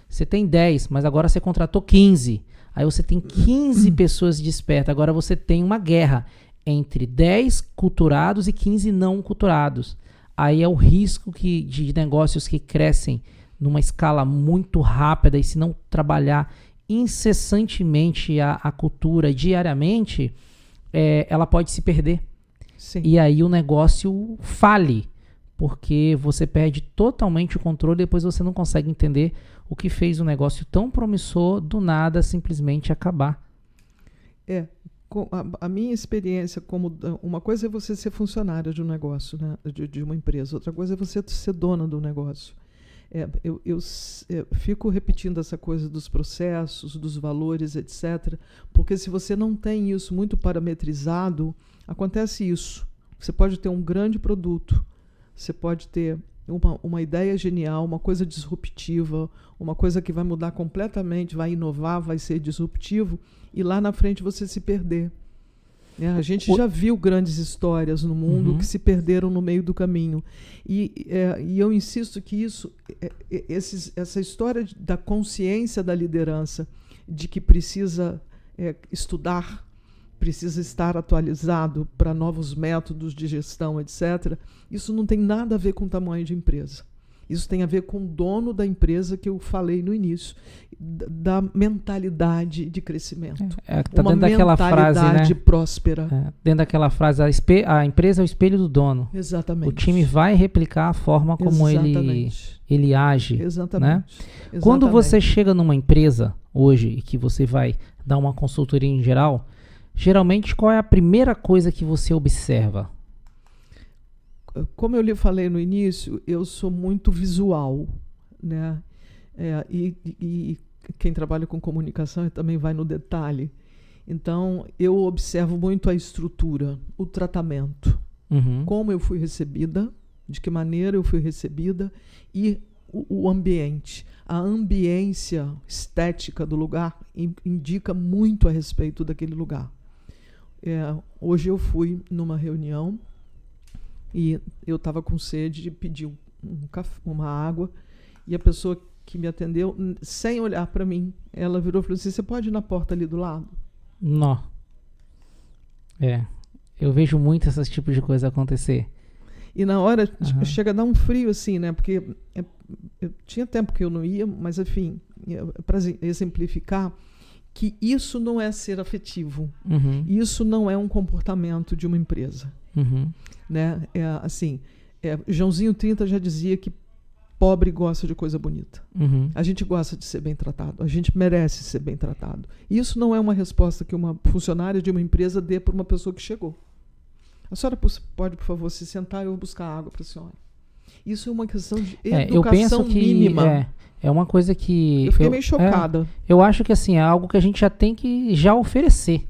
você tem 10, mas agora você contratou 15. Aí você tem 15 pessoas despertas. Agora você tem uma guerra entre 10 culturados e 15 não culturados. Aí é o risco de negócios que crescem numa escala muito rápida, e se não trabalhar incessantemente a cultura diariamente, ela pode se perder. Sim. E aí o negócio fale, porque você perde totalmente o controle, depois você não consegue entender o que fez um negócio tão promissor do nada simplesmente acabar. A minha experiência, uma coisa é você ser funcionário de um negócio, né, de uma empresa, outra coisa é você ser dona do negócio. Eu fico repetindo essa coisa dos processos, dos valores, etc., porque se você não tem isso muito parametrizado, acontece isso. Você pode ter um grande produto, você pode ter uma ideia genial, uma coisa disruptiva, uma coisa que vai mudar completamente, vai inovar, vai ser disruptivo, e lá na frente você se perder. A gente já viu grandes histórias no mundo que se perderam no meio do caminho. E eu insisto que essa história da consciência da liderança, de que precisa estudar, precisa estar atualizado para novos métodos de gestão, etc., isso não tem nada a ver com o tamanho de empresa. Isso tem a ver com o dono da empresa que eu falei no início, da mentalidade de crescimento. Tá uma dentro daquela frase, mentalidade né? próspera. Dentro daquela frase, a empresa é o espelho do dono. Exatamente. O time vai replicar a forma como ele age. Exatamente. Né? Exatamente. Quando você chega numa empresa hoje e que você vai dar uma consultoria em geral, geralmente qual é a primeira coisa que você observa? Como eu lhe falei no início, eu sou muito visual, né? E quem trabalha com comunicação também vai no detalhe. Então, eu observo muito a estrutura, o tratamento, como eu fui recebida, de que maneira eu fui recebida e o ambiente. A ambiência estética do lugar indica muito a respeito daquele lugar. Hoje eu fui numa reunião e eu estava com sede de pedir uma água, e a pessoa que me atendeu, sem olhar para mim, ela virou e falou assim: você pode ir na porta ali do lado? Não. Eu vejo muito esse tipo de coisa acontecer. E na hora chega a dar um frio assim, né? Porque eu tinha tempo que eu não ia, mas enfim, para exemplificar que isso não é ser afetivo. Isso não é um comportamento de uma empresa. Né? Joãozinho 30 já dizia que pobre gosta de coisa bonita. A gente gosta de ser bem tratado, a gente merece ser bem tratado. Isso não é uma resposta que uma funcionária de uma empresa dê para uma pessoa que chegou. A senhora pode, por favor, se sentar e eu vou buscar água para a senhora. Isso é uma questão de educação eu penso que mínima. É uma coisa que... Eu fiquei meio chocada. Eu acho que assim, é algo que a gente já tem que oferecer.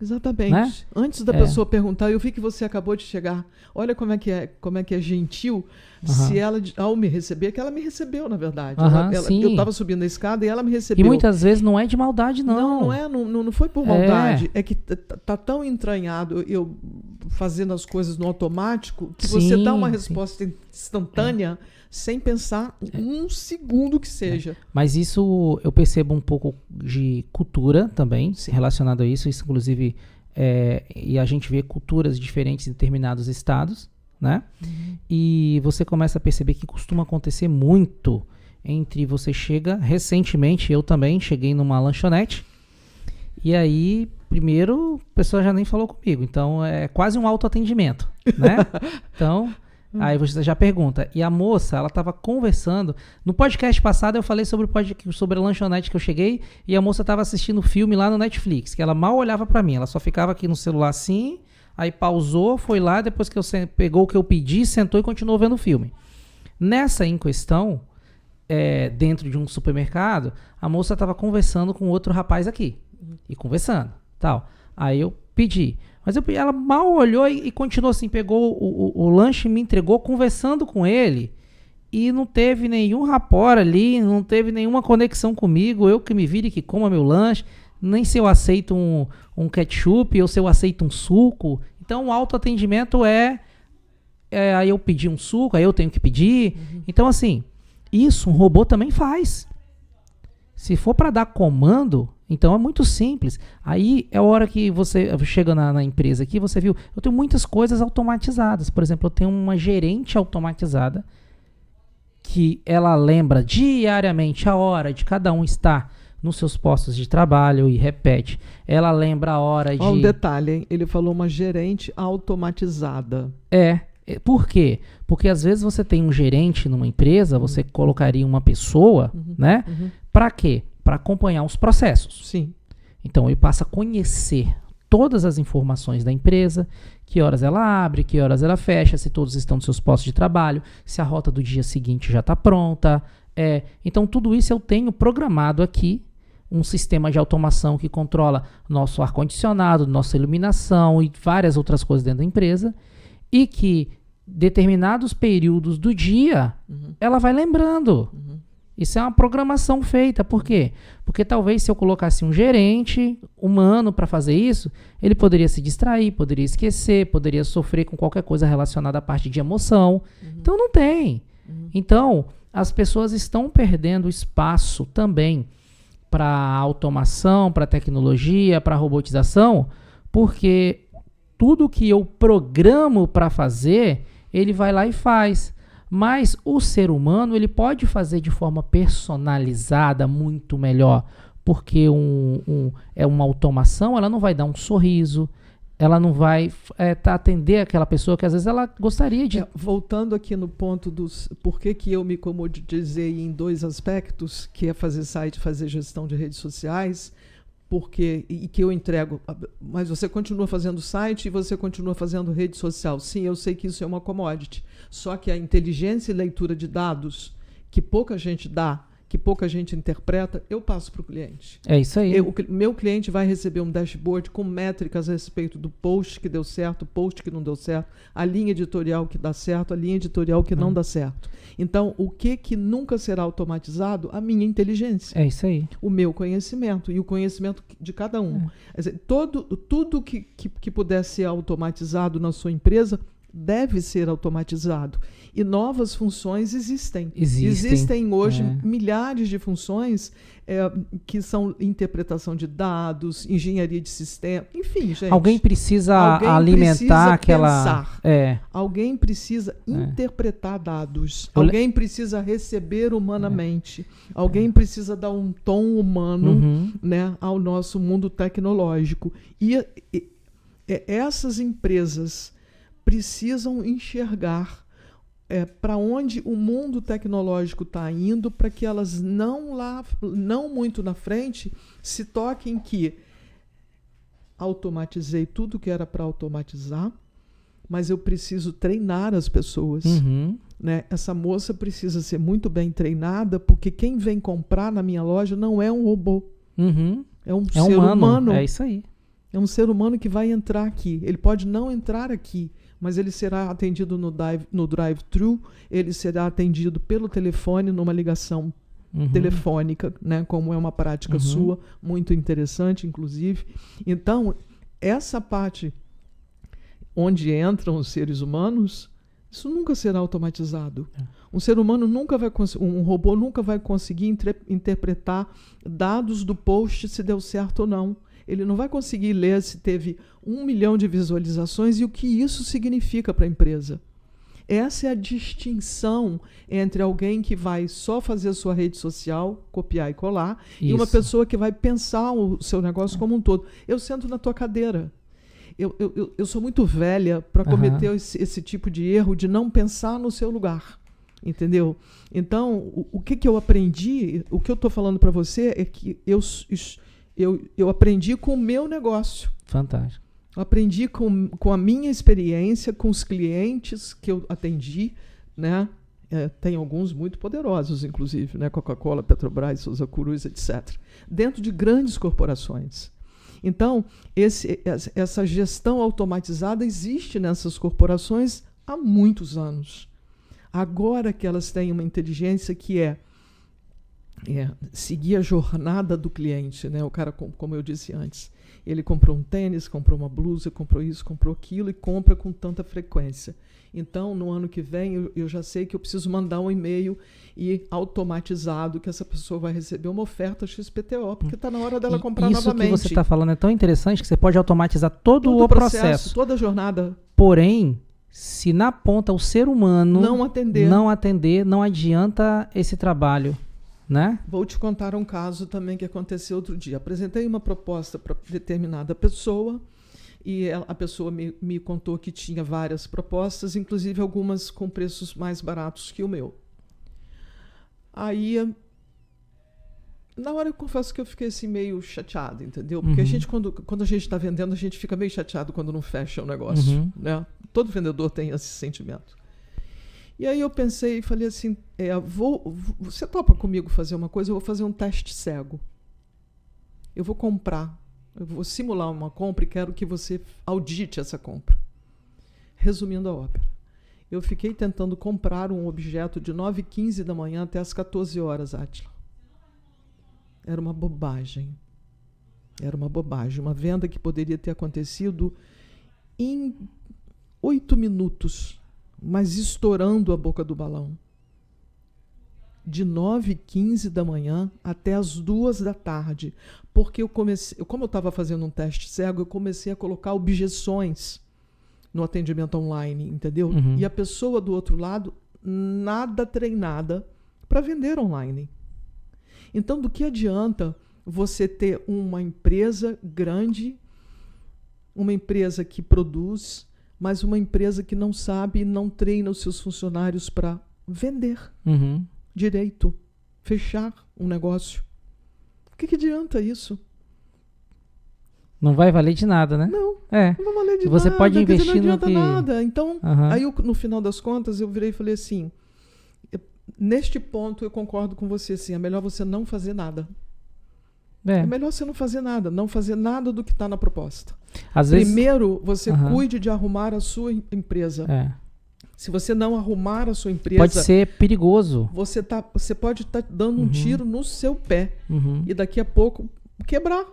Exatamente. Né? Antes da pessoa perguntar, eu vi que você acabou de chegar. Olha como é que é gentil. Se ela, ao me receber, que ela me recebeu, na verdade. Eu estava subindo a escada e ela me recebeu. E muitas vezes não é de maldade, não. Não foi por maldade. É que tá tão entranhado eu fazendo as coisas no automático que você dá uma resposta instantânea sem pensar um segundo que seja. Mas isso eu percebo um pouco de cultura também, relacionado a isso. Isso, inclusive, e a gente vê culturas diferentes em determinados estados, né? E você começa a perceber que costuma acontecer muito entre você chega... Recentemente, eu também cheguei numa lanchonete e aí, primeiro, a pessoa já nem falou comigo. Então, é quase um autoatendimento, né? Então... Aí você já pergunta. E a moça, ela estava conversando. No podcast passado eu falei sobre a lanchonete que eu cheguei, e a moça estava assistindo filme lá no Netflix, que ela mal olhava para mim. Ela só ficava aqui no celular assim, aí pausou, foi lá, depois que pegou o que eu pedi, sentou e continuou vendo o filme. Nessa em questão, dentro de um supermercado, a moça estava conversando com outro rapaz aqui. E conversando, tal. Aí eu pedi. Mas ela mal olhou e continuou assim, pegou o lanche, me entregou, conversando com ele, e não teve nenhum rapport ali, não teve nenhuma conexão comigo, eu que me vire que coma meu lanche, nem se eu aceito um ketchup, ou se eu aceito um suco. Então o autoatendimento aí eu pedi um suco, aí eu tenho que pedir. Então assim, isso um robô também faz. Se for para dar comando, então é muito simples. Aí é a hora que você chega na empresa aqui, você viu, eu tenho muitas coisas automatizadas. Por exemplo, eu tenho uma gerente automatizada que ela lembra diariamente a hora de cada um estar nos seus postos de trabalho e repete. Ela lembra a hora de... Um detalhe, hein? Ele falou uma gerente automatizada. Por quê? Porque às vezes você tem um gerente numa empresa, você colocaria uma pessoa, né? Para quê? Para acompanhar os processos. Sim. Então ele passa a conhecer todas as informações da empresa, que horas ela abre, que horas ela fecha, se todos estão nos seus postos de trabalho, se a rota do dia seguinte já está pronta. Então tudo isso eu tenho programado aqui, um sistema de automação que controla nosso ar-condicionado, nossa iluminação e várias outras coisas dentro da empresa, e que determinados períodos do dia ela vai lembrando. Isso é uma programação feita. Por quê? Porque talvez se eu colocasse um gerente humano para fazer isso, ele poderia se distrair, poderia esquecer, poderia sofrer com qualquer coisa relacionada à parte de emoção. Então não tem. Então as pessoas estão perdendo espaço também para automação, para tecnologia, para robotização, porque tudo que eu programo para fazer, ele vai lá e faz. Mas o ser humano, ele pode fazer de forma personalizada muito melhor, porque é uma automação, ela não vai dar um sorriso, ela não vai atender aquela pessoa que às vezes ela gostaria de... Voltando aqui no ponto dos... Por que eu me comoditizei em 2 aspectos, que é fazer site, fazer gestão de redes sociais, e que eu entrego... Mas você continua fazendo site e você continua fazendo rede social. Sim, eu sei que isso é uma commodity. Só que a inteligência e leitura de dados, que pouca gente dá, que pouca gente interpreta, eu passo para o cliente. É isso aí. Meu cliente vai receber um dashboard com métricas a respeito do post que deu certo, post que não deu certo, a linha editorial que dá certo, a linha editorial que não dá certo. Então, o que nunca será automatizado? A minha inteligência. É isso aí. O meu conhecimento e o conhecimento de cada um. Quer dizer, tudo que puder ser automatizado na sua empresa deve ser automatizado. E novas funções existem. Existem hoje milhares de funções que são interpretação de dados, engenharia de sistema, enfim, gente. Alguém precisa alimentar aquela... Pensar. Alguém precisa interpretar dados. Alguém precisa receber humanamente. Alguém precisa dar um tom humano, né, ao nosso mundo tecnológico. E essas empresas precisam enxergar para onde o mundo tecnológico está indo, para que elas não muito na frente se toquem que automatizei tudo que era para automatizar, mas eu preciso treinar as pessoas. Né? Essa moça precisa ser muito bem treinada, porque quem vem comprar na minha loja não é um robô. É um ser humano. É isso aí. É um ser humano que vai entrar aqui. Ele pode não entrar aqui, mas ele será atendido no drive-thru, ele será atendido pelo telefone, numa ligação telefônica, né, como é uma prática sua, muito interessante, inclusive. Então, essa parte onde entram os seres humanos, isso nunca será automatizado. Um ser humano nunca vai um robô nunca vai conseguir interpretar dados do post se deu certo ou não. Ele não vai conseguir ler se teve 1 milhão de visualizações e o que isso significa para a empresa. Essa é a distinção entre alguém que vai só fazer a sua rede social, copiar e colar, e uma pessoa que vai pensar o seu negócio como um todo. Eu sento na tua cadeira. Eu sou muito velha para cometer esse tipo de erro de não pensar no seu lugar. Entendeu? Então, o que eu aprendi, o que eu estou falando para você é que eu aprendi com o meu negócio. Fantástico. Eu aprendi com a minha experiência, com os clientes que eu atendi, né? Tem alguns muito poderosos, inclusive, né? Coca-Cola, Petrobras, Souza Cruz, etc. Dentro de grandes corporações. Então, essa gestão automatizada existe nessas corporações há muitos anos. Agora que elas têm uma inteligência que seguir a jornada do cliente, né? O cara, como eu disse antes, ele comprou um tênis, comprou uma blusa, comprou isso, comprou aquilo e compra com tanta frequência. Então, no ano que vem, eu já sei que eu preciso mandar um e-mail e automatizado que essa pessoa vai receber uma oferta XPTO, porque está na hora dela comprar novamente. Isso que você está falando é tão interessante que você pode automatizar todo o processo, toda a jornada. Porém, se na ponta o ser humano não atender, não adianta esse trabalho. Né? Vou te contar um caso também que aconteceu outro dia. Apresentei uma proposta para determinada pessoa e a pessoa me contou que tinha várias propostas, inclusive algumas com preços mais baratos que o meu. Aí, na hora eu confesso que eu fiquei assim meio chateada, entendeu? Porque a gente, quando a gente está vendendo, a gente fica meio chateado quando não fecha o negócio. Né? Todo vendedor tem esse sentimento. E aí eu pensei e falei assim, você topa comigo fazer uma coisa? Eu vou fazer um teste cego. Eu vou comprar, eu vou simular uma compra e quero que você audite essa compra. Resumindo a ópera, eu fiquei tentando comprar um objeto de 9h15 da manhã até as 14 horas, Átila. Era uma bobagem. Era uma bobagem. Uma venda que poderia ter acontecido em 8 minutos. Mas estourando a boca do balão. De 9h15 da manhã até as 2 da tarde. Porque como eu estava fazendo um teste cego, eu comecei a colocar objeções no atendimento online, entendeu? E a pessoa do outro lado nada treinada para vender online. Então, do que adianta você ter uma empresa grande, uma empresa que produz, mas uma empresa que não sabe e não treina os seus funcionários para vender direito, fechar um negócio? O que adianta isso? Não vai valer de nada, né? Não vai valer de você nada. Pode investir não adianta no que... nada. Então, aí no final das contas, eu virei e falei assim, neste ponto eu concordo com você, assim, é melhor você não fazer nada. É melhor você não fazer nada do que está na proposta. Primeiro, você cuide de arrumar a sua empresa. Se você não arrumar a sua empresa... Pode ser perigoso. Você pode estar dando um tiro no seu pé e daqui a pouco quebrar.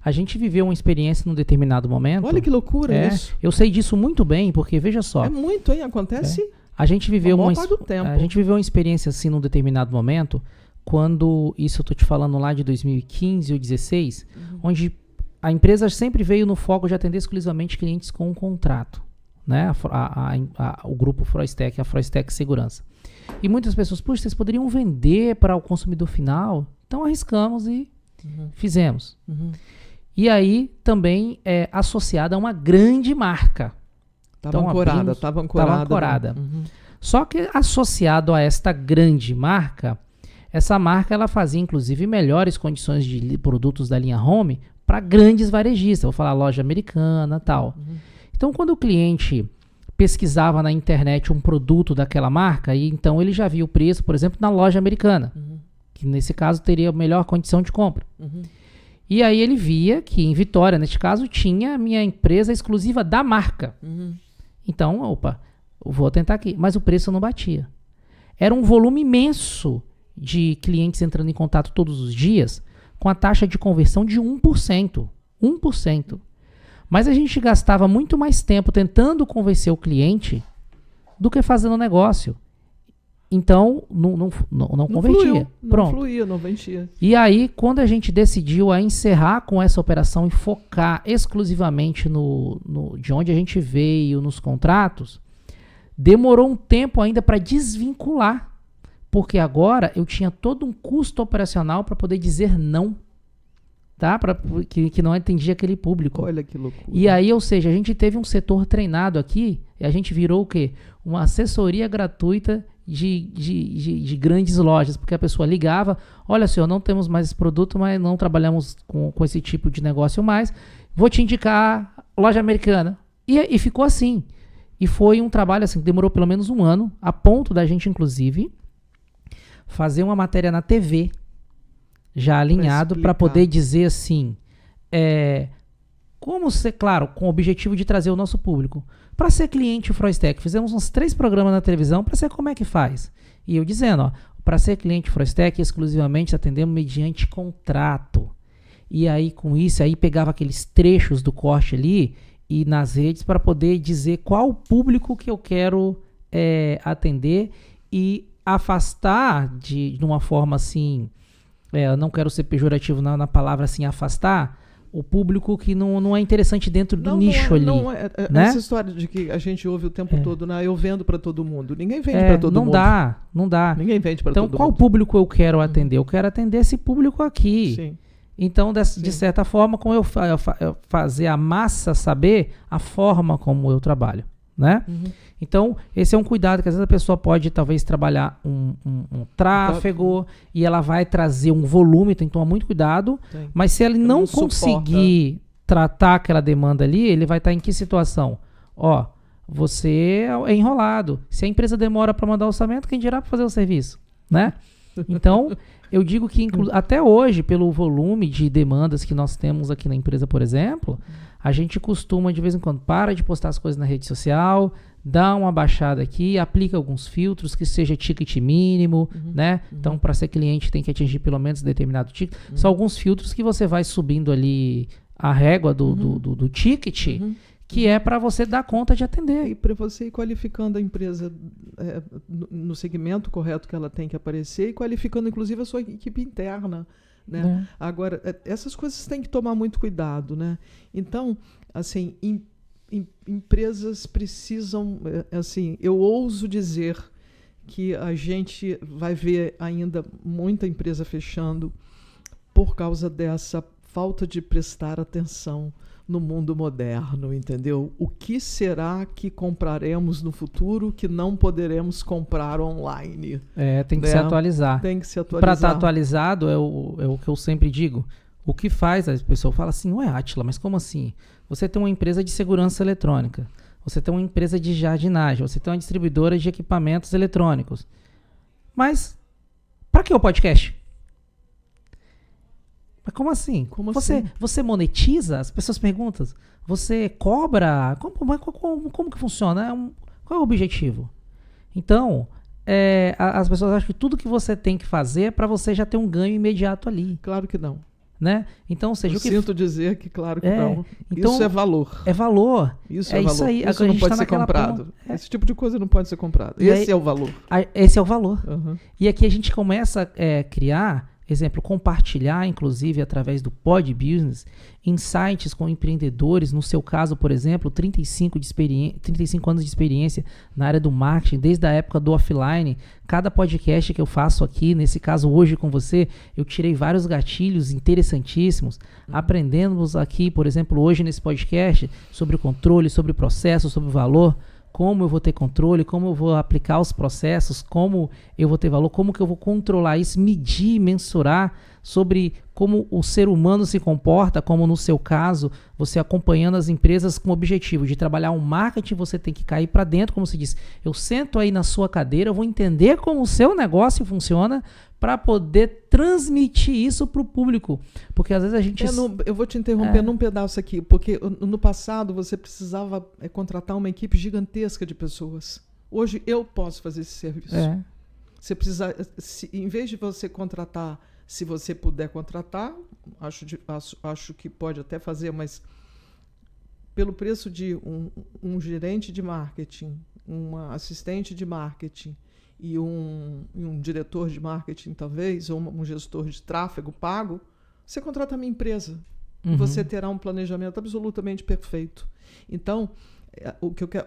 A gente viveu uma experiência num determinado momento. Olha que loucura isso. Eu sei disso muito bem, porque veja só. É muito, hein? Acontece a gente viveu a maior parte do tempo. A gente viveu uma experiência assim num determinado momento, quando, isso eu tô te falando lá de 2015 ou 2016, onde a empresa sempre veio no foco de atender exclusivamente clientes com um contrato. Né? O grupo Froistec, a Froistec Segurança. E muitas pessoas, puxa, vocês poderiam vender para o consumidor final? Então arriscamos e fizemos. E aí também é associada a uma grande marca. Estava ancorada. Só que associado a esta grande marca, essa marca ela fazia inclusive melhores condições de produtos da linha Home para grandes varejistas. Vou falar loja americana e tal. Então quando o cliente pesquisava na internet um produto daquela marca, e então ele já via o preço, por exemplo, na loja americana, que nesse caso teria a melhor condição de compra. E aí ele via que em Vitória, neste caso, tinha a minha empresa exclusiva da marca. Então, eu vou tentar aqui. Mas o preço não batia. Era um volume imenso de clientes entrando em contato todos os dias, com a taxa de conversão de 1%. 1%. Mas a gente gastava muito mais tempo tentando convencer o cliente do que fazendo negócio. Então, não convertia. Não fluía, não vendia. E aí, quando a gente decidiu a encerrar com essa operação e focar exclusivamente de onde a gente veio, nos contratos, demorou um tempo ainda para desvincular. Porque agora eu tinha todo um custo operacional para poder dizer não. Tá? Que não atendia aquele público. Olha que loucura. E aí, ou seja, a gente teve um setor treinado aqui, e a gente virou o quê? Uma assessoria gratuita de grandes lojas, porque a pessoa ligava, olha senhor, não temos mais esse produto, mas não trabalhamos com esse tipo de negócio mais, vou te indicar loja americana. E ficou assim. E foi um trabalho assim, que demorou pelo menos um ano, a ponto da gente, inclusive, fazer uma matéria na TV, já alinhado, para poder dizer assim, como ser, claro, com o objetivo de trazer o nosso público. Para ser cliente Froistec, fizemos uns 3 programas na televisão para ser como é que faz. E eu dizendo, para ser cliente Froistec, exclusivamente atendemos mediante contrato. E aí, com isso, aí pegava aqueles trechos do corte ali e nas redes para poder dizer qual o público que eu quero atender e afastar de uma forma assim, eu não quero ser pejorativo na palavra assim, afastar o público que não é interessante dentro do nicho ali. Né? Essa história de que a gente ouve o tempo todo, né? Eu vendo para todo mundo. Ninguém vende para todo mundo. Não dá. Ninguém vende para todo mundo. Então, qual público eu quero atender? Eu quero atender esse público aqui. Sim. Então, de certa forma, como eu fazer a massa saber a forma como eu trabalho. Né? Então, esse é um cuidado que às vezes a pessoa pode talvez trabalhar um tráfego e ela vai trazer um volume, tem que tomar muito cuidado, mas se ele não conseguir tratar aquela demanda ali, ele vai estar em que situação? Você é enrolado. Se a empresa demora para mandar o orçamento, quem dirá para fazer o serviço? Né? Então, eu digo que até hoje, pelo volume de demandas que nós temos aqui na empresa, por exemplo, a gente costuma, de vez em quando, para de postar as coisas na rede social, dá uma baixada aqui, aplica alguns filtros, que seja ticket mínimo, né? Então, para ser cliente, tem que atingir pelo menos determinado ticket. São alguns filtros que você vai subindo ali a régua do ticket, que é para você dar conta de atender. E para você ir qualificando a empresa no segmento correto que ela tem que aparecer e qualificando, inclusive, a sua equipe interna. Né? Agora, essas coisas têm que tomar muito cuidado. Né? Então, assim, empresas precisam, assim, eu ouso dizer que a gente vai ver ainda muita empresa fechando por causa dessa falta de prestar atenção no mundo moderno, entendeu? O que será que compraremos no futuro que não poderemos comprar online? Tem que se atualizar. Tem que se atualizar. Para estar atualizado é o que eu sempre digo. O que faz, a pessoa fala assim, ué, Átila, mas como assim? Você tem uma empresa de segurança eletrônica, você tem uma empresa de jardinagem, você tem uma distribuidora de equipamentos eletrônicos. Mas, para que o podcast? Mas como assim? Você monetiza? As pessoas perguntam. Você cobra? Como que funciona? Qual é o objetivo? Então, as pessoas acham que tudo que você tem que fazer é para você já ter um ganho imediato ali. Claro que não. Né? Então, seja eu sinto dizer que claro que não. Então, isso é valor. É valor. Isso é valor. Isso aí. Isso não pode ser comprado. Esse tipo de coisa não pode ser comprado. Esse é o valor. Esse é o valor. Uhum. E aqui a gente começa a criar, exemplo, compartilhar, inclusive, através do Pod Business, insights com empreendedores. No seu caso, por exemplo, 35 anos de experiência na área do marketing, desde a época do offline. Cada podcast que eu faço aqui, nesse caso hoje com você, eu tirei vários gatilhos interessantíssimos. Aprendemos aqui, por exemplo, hoje nesse podcast, sobre o controle, sobre o processo, sobre o valor. Como eu vou ter controle, como eu vou aplicar os processos, como eu vou ter valor, como que eu vou controlar isso, medir, mensurar sobre como o ser humano se comporta, como no seu caso, você acompanhando as empresas com o objetivo de trabalhar um marketing, você tem que cair para dentro, como se diz. Eu sento aí na sua cadeira, eu vou entender como o seu negócio funciona para poder transmitir isso para o público. Porque às vezes a gente... Eu vou te interromper num pedaço aqui, porque no passado você precisava contratar uma equipe gigantesca de pessoas. Hoje eu posso fazer esse serviço. Você precisa, em vez de você contratar, se você puder contratar, acho que pode até fazer, mas pelo preço de um gerente de marketing, uma assistente de marketing, e um diretor de marketing, talvez, ou um gestor de tráfego pago, você contrata a minha empresa. E você terá um planejamento absolutamente perfeito. Então,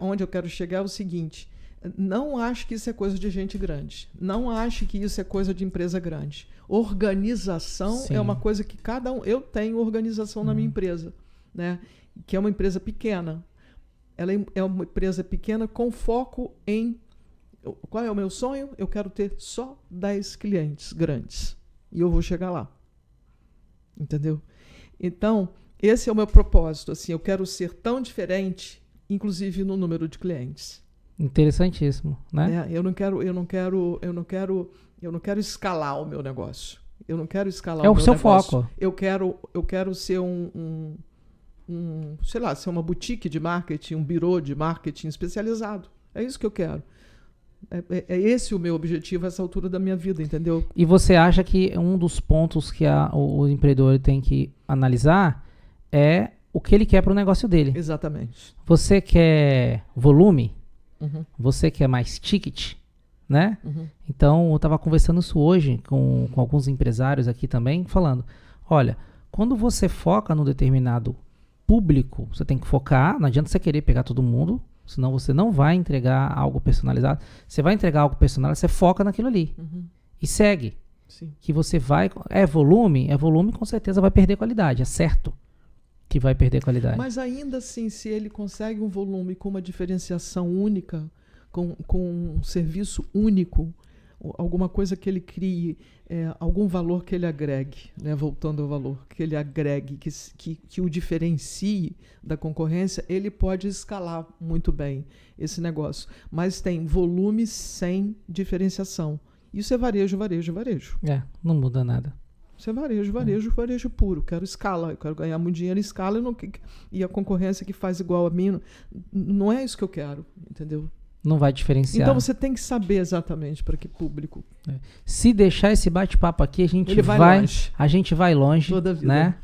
onde eu quero chegar é o seguinte: não ache que isso é coisa de gente grande. Não ache que isso é coisa de empresa grande. Organização é uma coisa que cada um... Eu tenho organização na minha empresa, né? Que é uma empresa pequena. Ela é uma empresa pequena com foco em... Qual é o meu sonho? Eu quero ter só 10 clientes grandes. E eu vou chegar lá. Entendeu? Então, esse é o meu propósito. Assim, eu quero ser tão diferente, inclusive no número de clientes. Interessantíssimo, né? Eu não quero escalar o meu negócio. Eu não quero escalar o meu seu negócio. foco. Eu quero ser sei lá, ser uma boutique de marketing, um birô de marketing especializado. É isso que eu quero. É esse o meu objetivo a essa altura da minha vida, entendeu? E você acha que um dos pontos que o empreendedor tem que analisar é o que ele quer para o negócio dele? Exatamente. Você quer volume? Você quer mais ticket? Né? Então, eu estava conversando isso hoje com alguns empresários aqui também, falando, olha, quando você foca num determinado público, você tem que focar, não adianta você querer pegar todo mundo, senão você não vai entregar algo personalizado. Você vai entregar algo personalizado, você foca naquilo ali. E segue. Sim. Que você vai... É volume, com certeza vai perder qualidade. É certo que vai perder qualidade. Mas ainda assim, se ele consegue um volume com uma diferenciação única, com um serviço único, alguma coisa que ele crie, algum valor que ele agregue, né? Voltando ao valor, que ele agregue, que o diferencie da concorrência, ele pode escalar muito bem esse negócio. Mas tem volume sem diferenciação. Isso é varejo. Não muda nada. Isso é varejo puro. Quero escala, eu quero ganhar muito dinheiro em escala e a concorrência que faz igual a mim. Não é isso que eu quero, entendeu? Não vai diferenciar. Então você tem que saber exatamente para que público. Se deixar esse bate-papo aqui, a gente vai longe. Toda a vida. Né?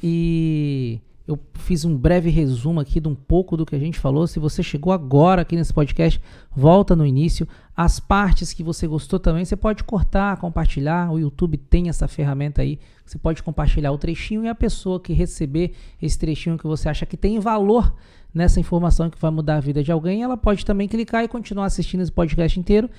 E eu fiz um breve resumo aqui de um pouco do que a gente falou. Se você chegou agora aqui nesse podcast, volta no início. As partes que você gostou também, você pode cortar, compartilhar. O YouTube tem essa ferramenta aí. Você pode compartilhar o trechinho e a pessoa que receber esse trechinho que você acha que tem valor nessa informação que vai mudar a vida de alguém, ela pode também clicar e continuar assistindo esse podcast inteiro.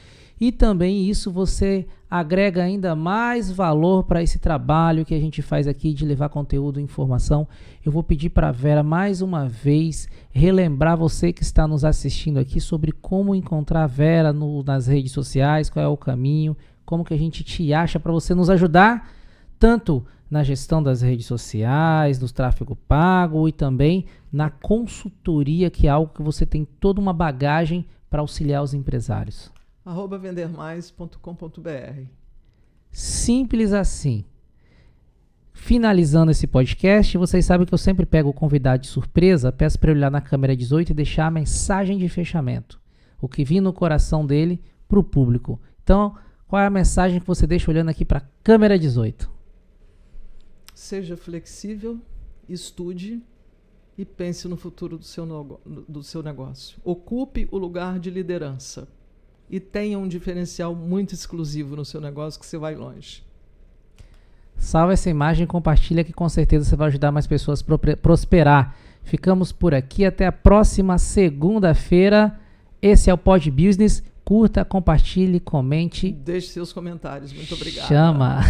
e também isso você agrega ainda mais valor para esse trabalho que a gente faz aqui de levar conteúdo e informação. Eu vou pedir para a Vera mais uma vez relembrar você que está nos assistindo aqui sobre como encontrar a Vera nas redes sociais, qual é o caminho, como que a gente te acha para você nos ajudar tanto na gestão das redes sociais, do tráfego pago e também na consultoria, que é algo que você tem toda uma bagagem para auxiliar os empresários. @vendermais.com.br. Simples assim. Finalizando esse podcast, vocês sabem que eu sempre pego o convidado de surpresa, peço para ele olhar na câmera 18 e deixar a mensagem de fechamento. O que vem no coração dele para o público. Então, qual é a mensagem que você deixa olhando aqui para a câmera 18? Seja flexível, estude e pense no futuro do seu negócio. Ocupe o lugar de liderança e tenha um diferencial muito exclusivo no seu negócio que você vai longe. Salva essa imagem e compartilha que com certeza você vai ajudar mais pessoas a prosperar. Ficamos por aqui, até a próxima segunda-feira. Esse é o Pod Business. Curta, compartilhe, comente. Deixe seus comentários. Muito obrigado. Chama!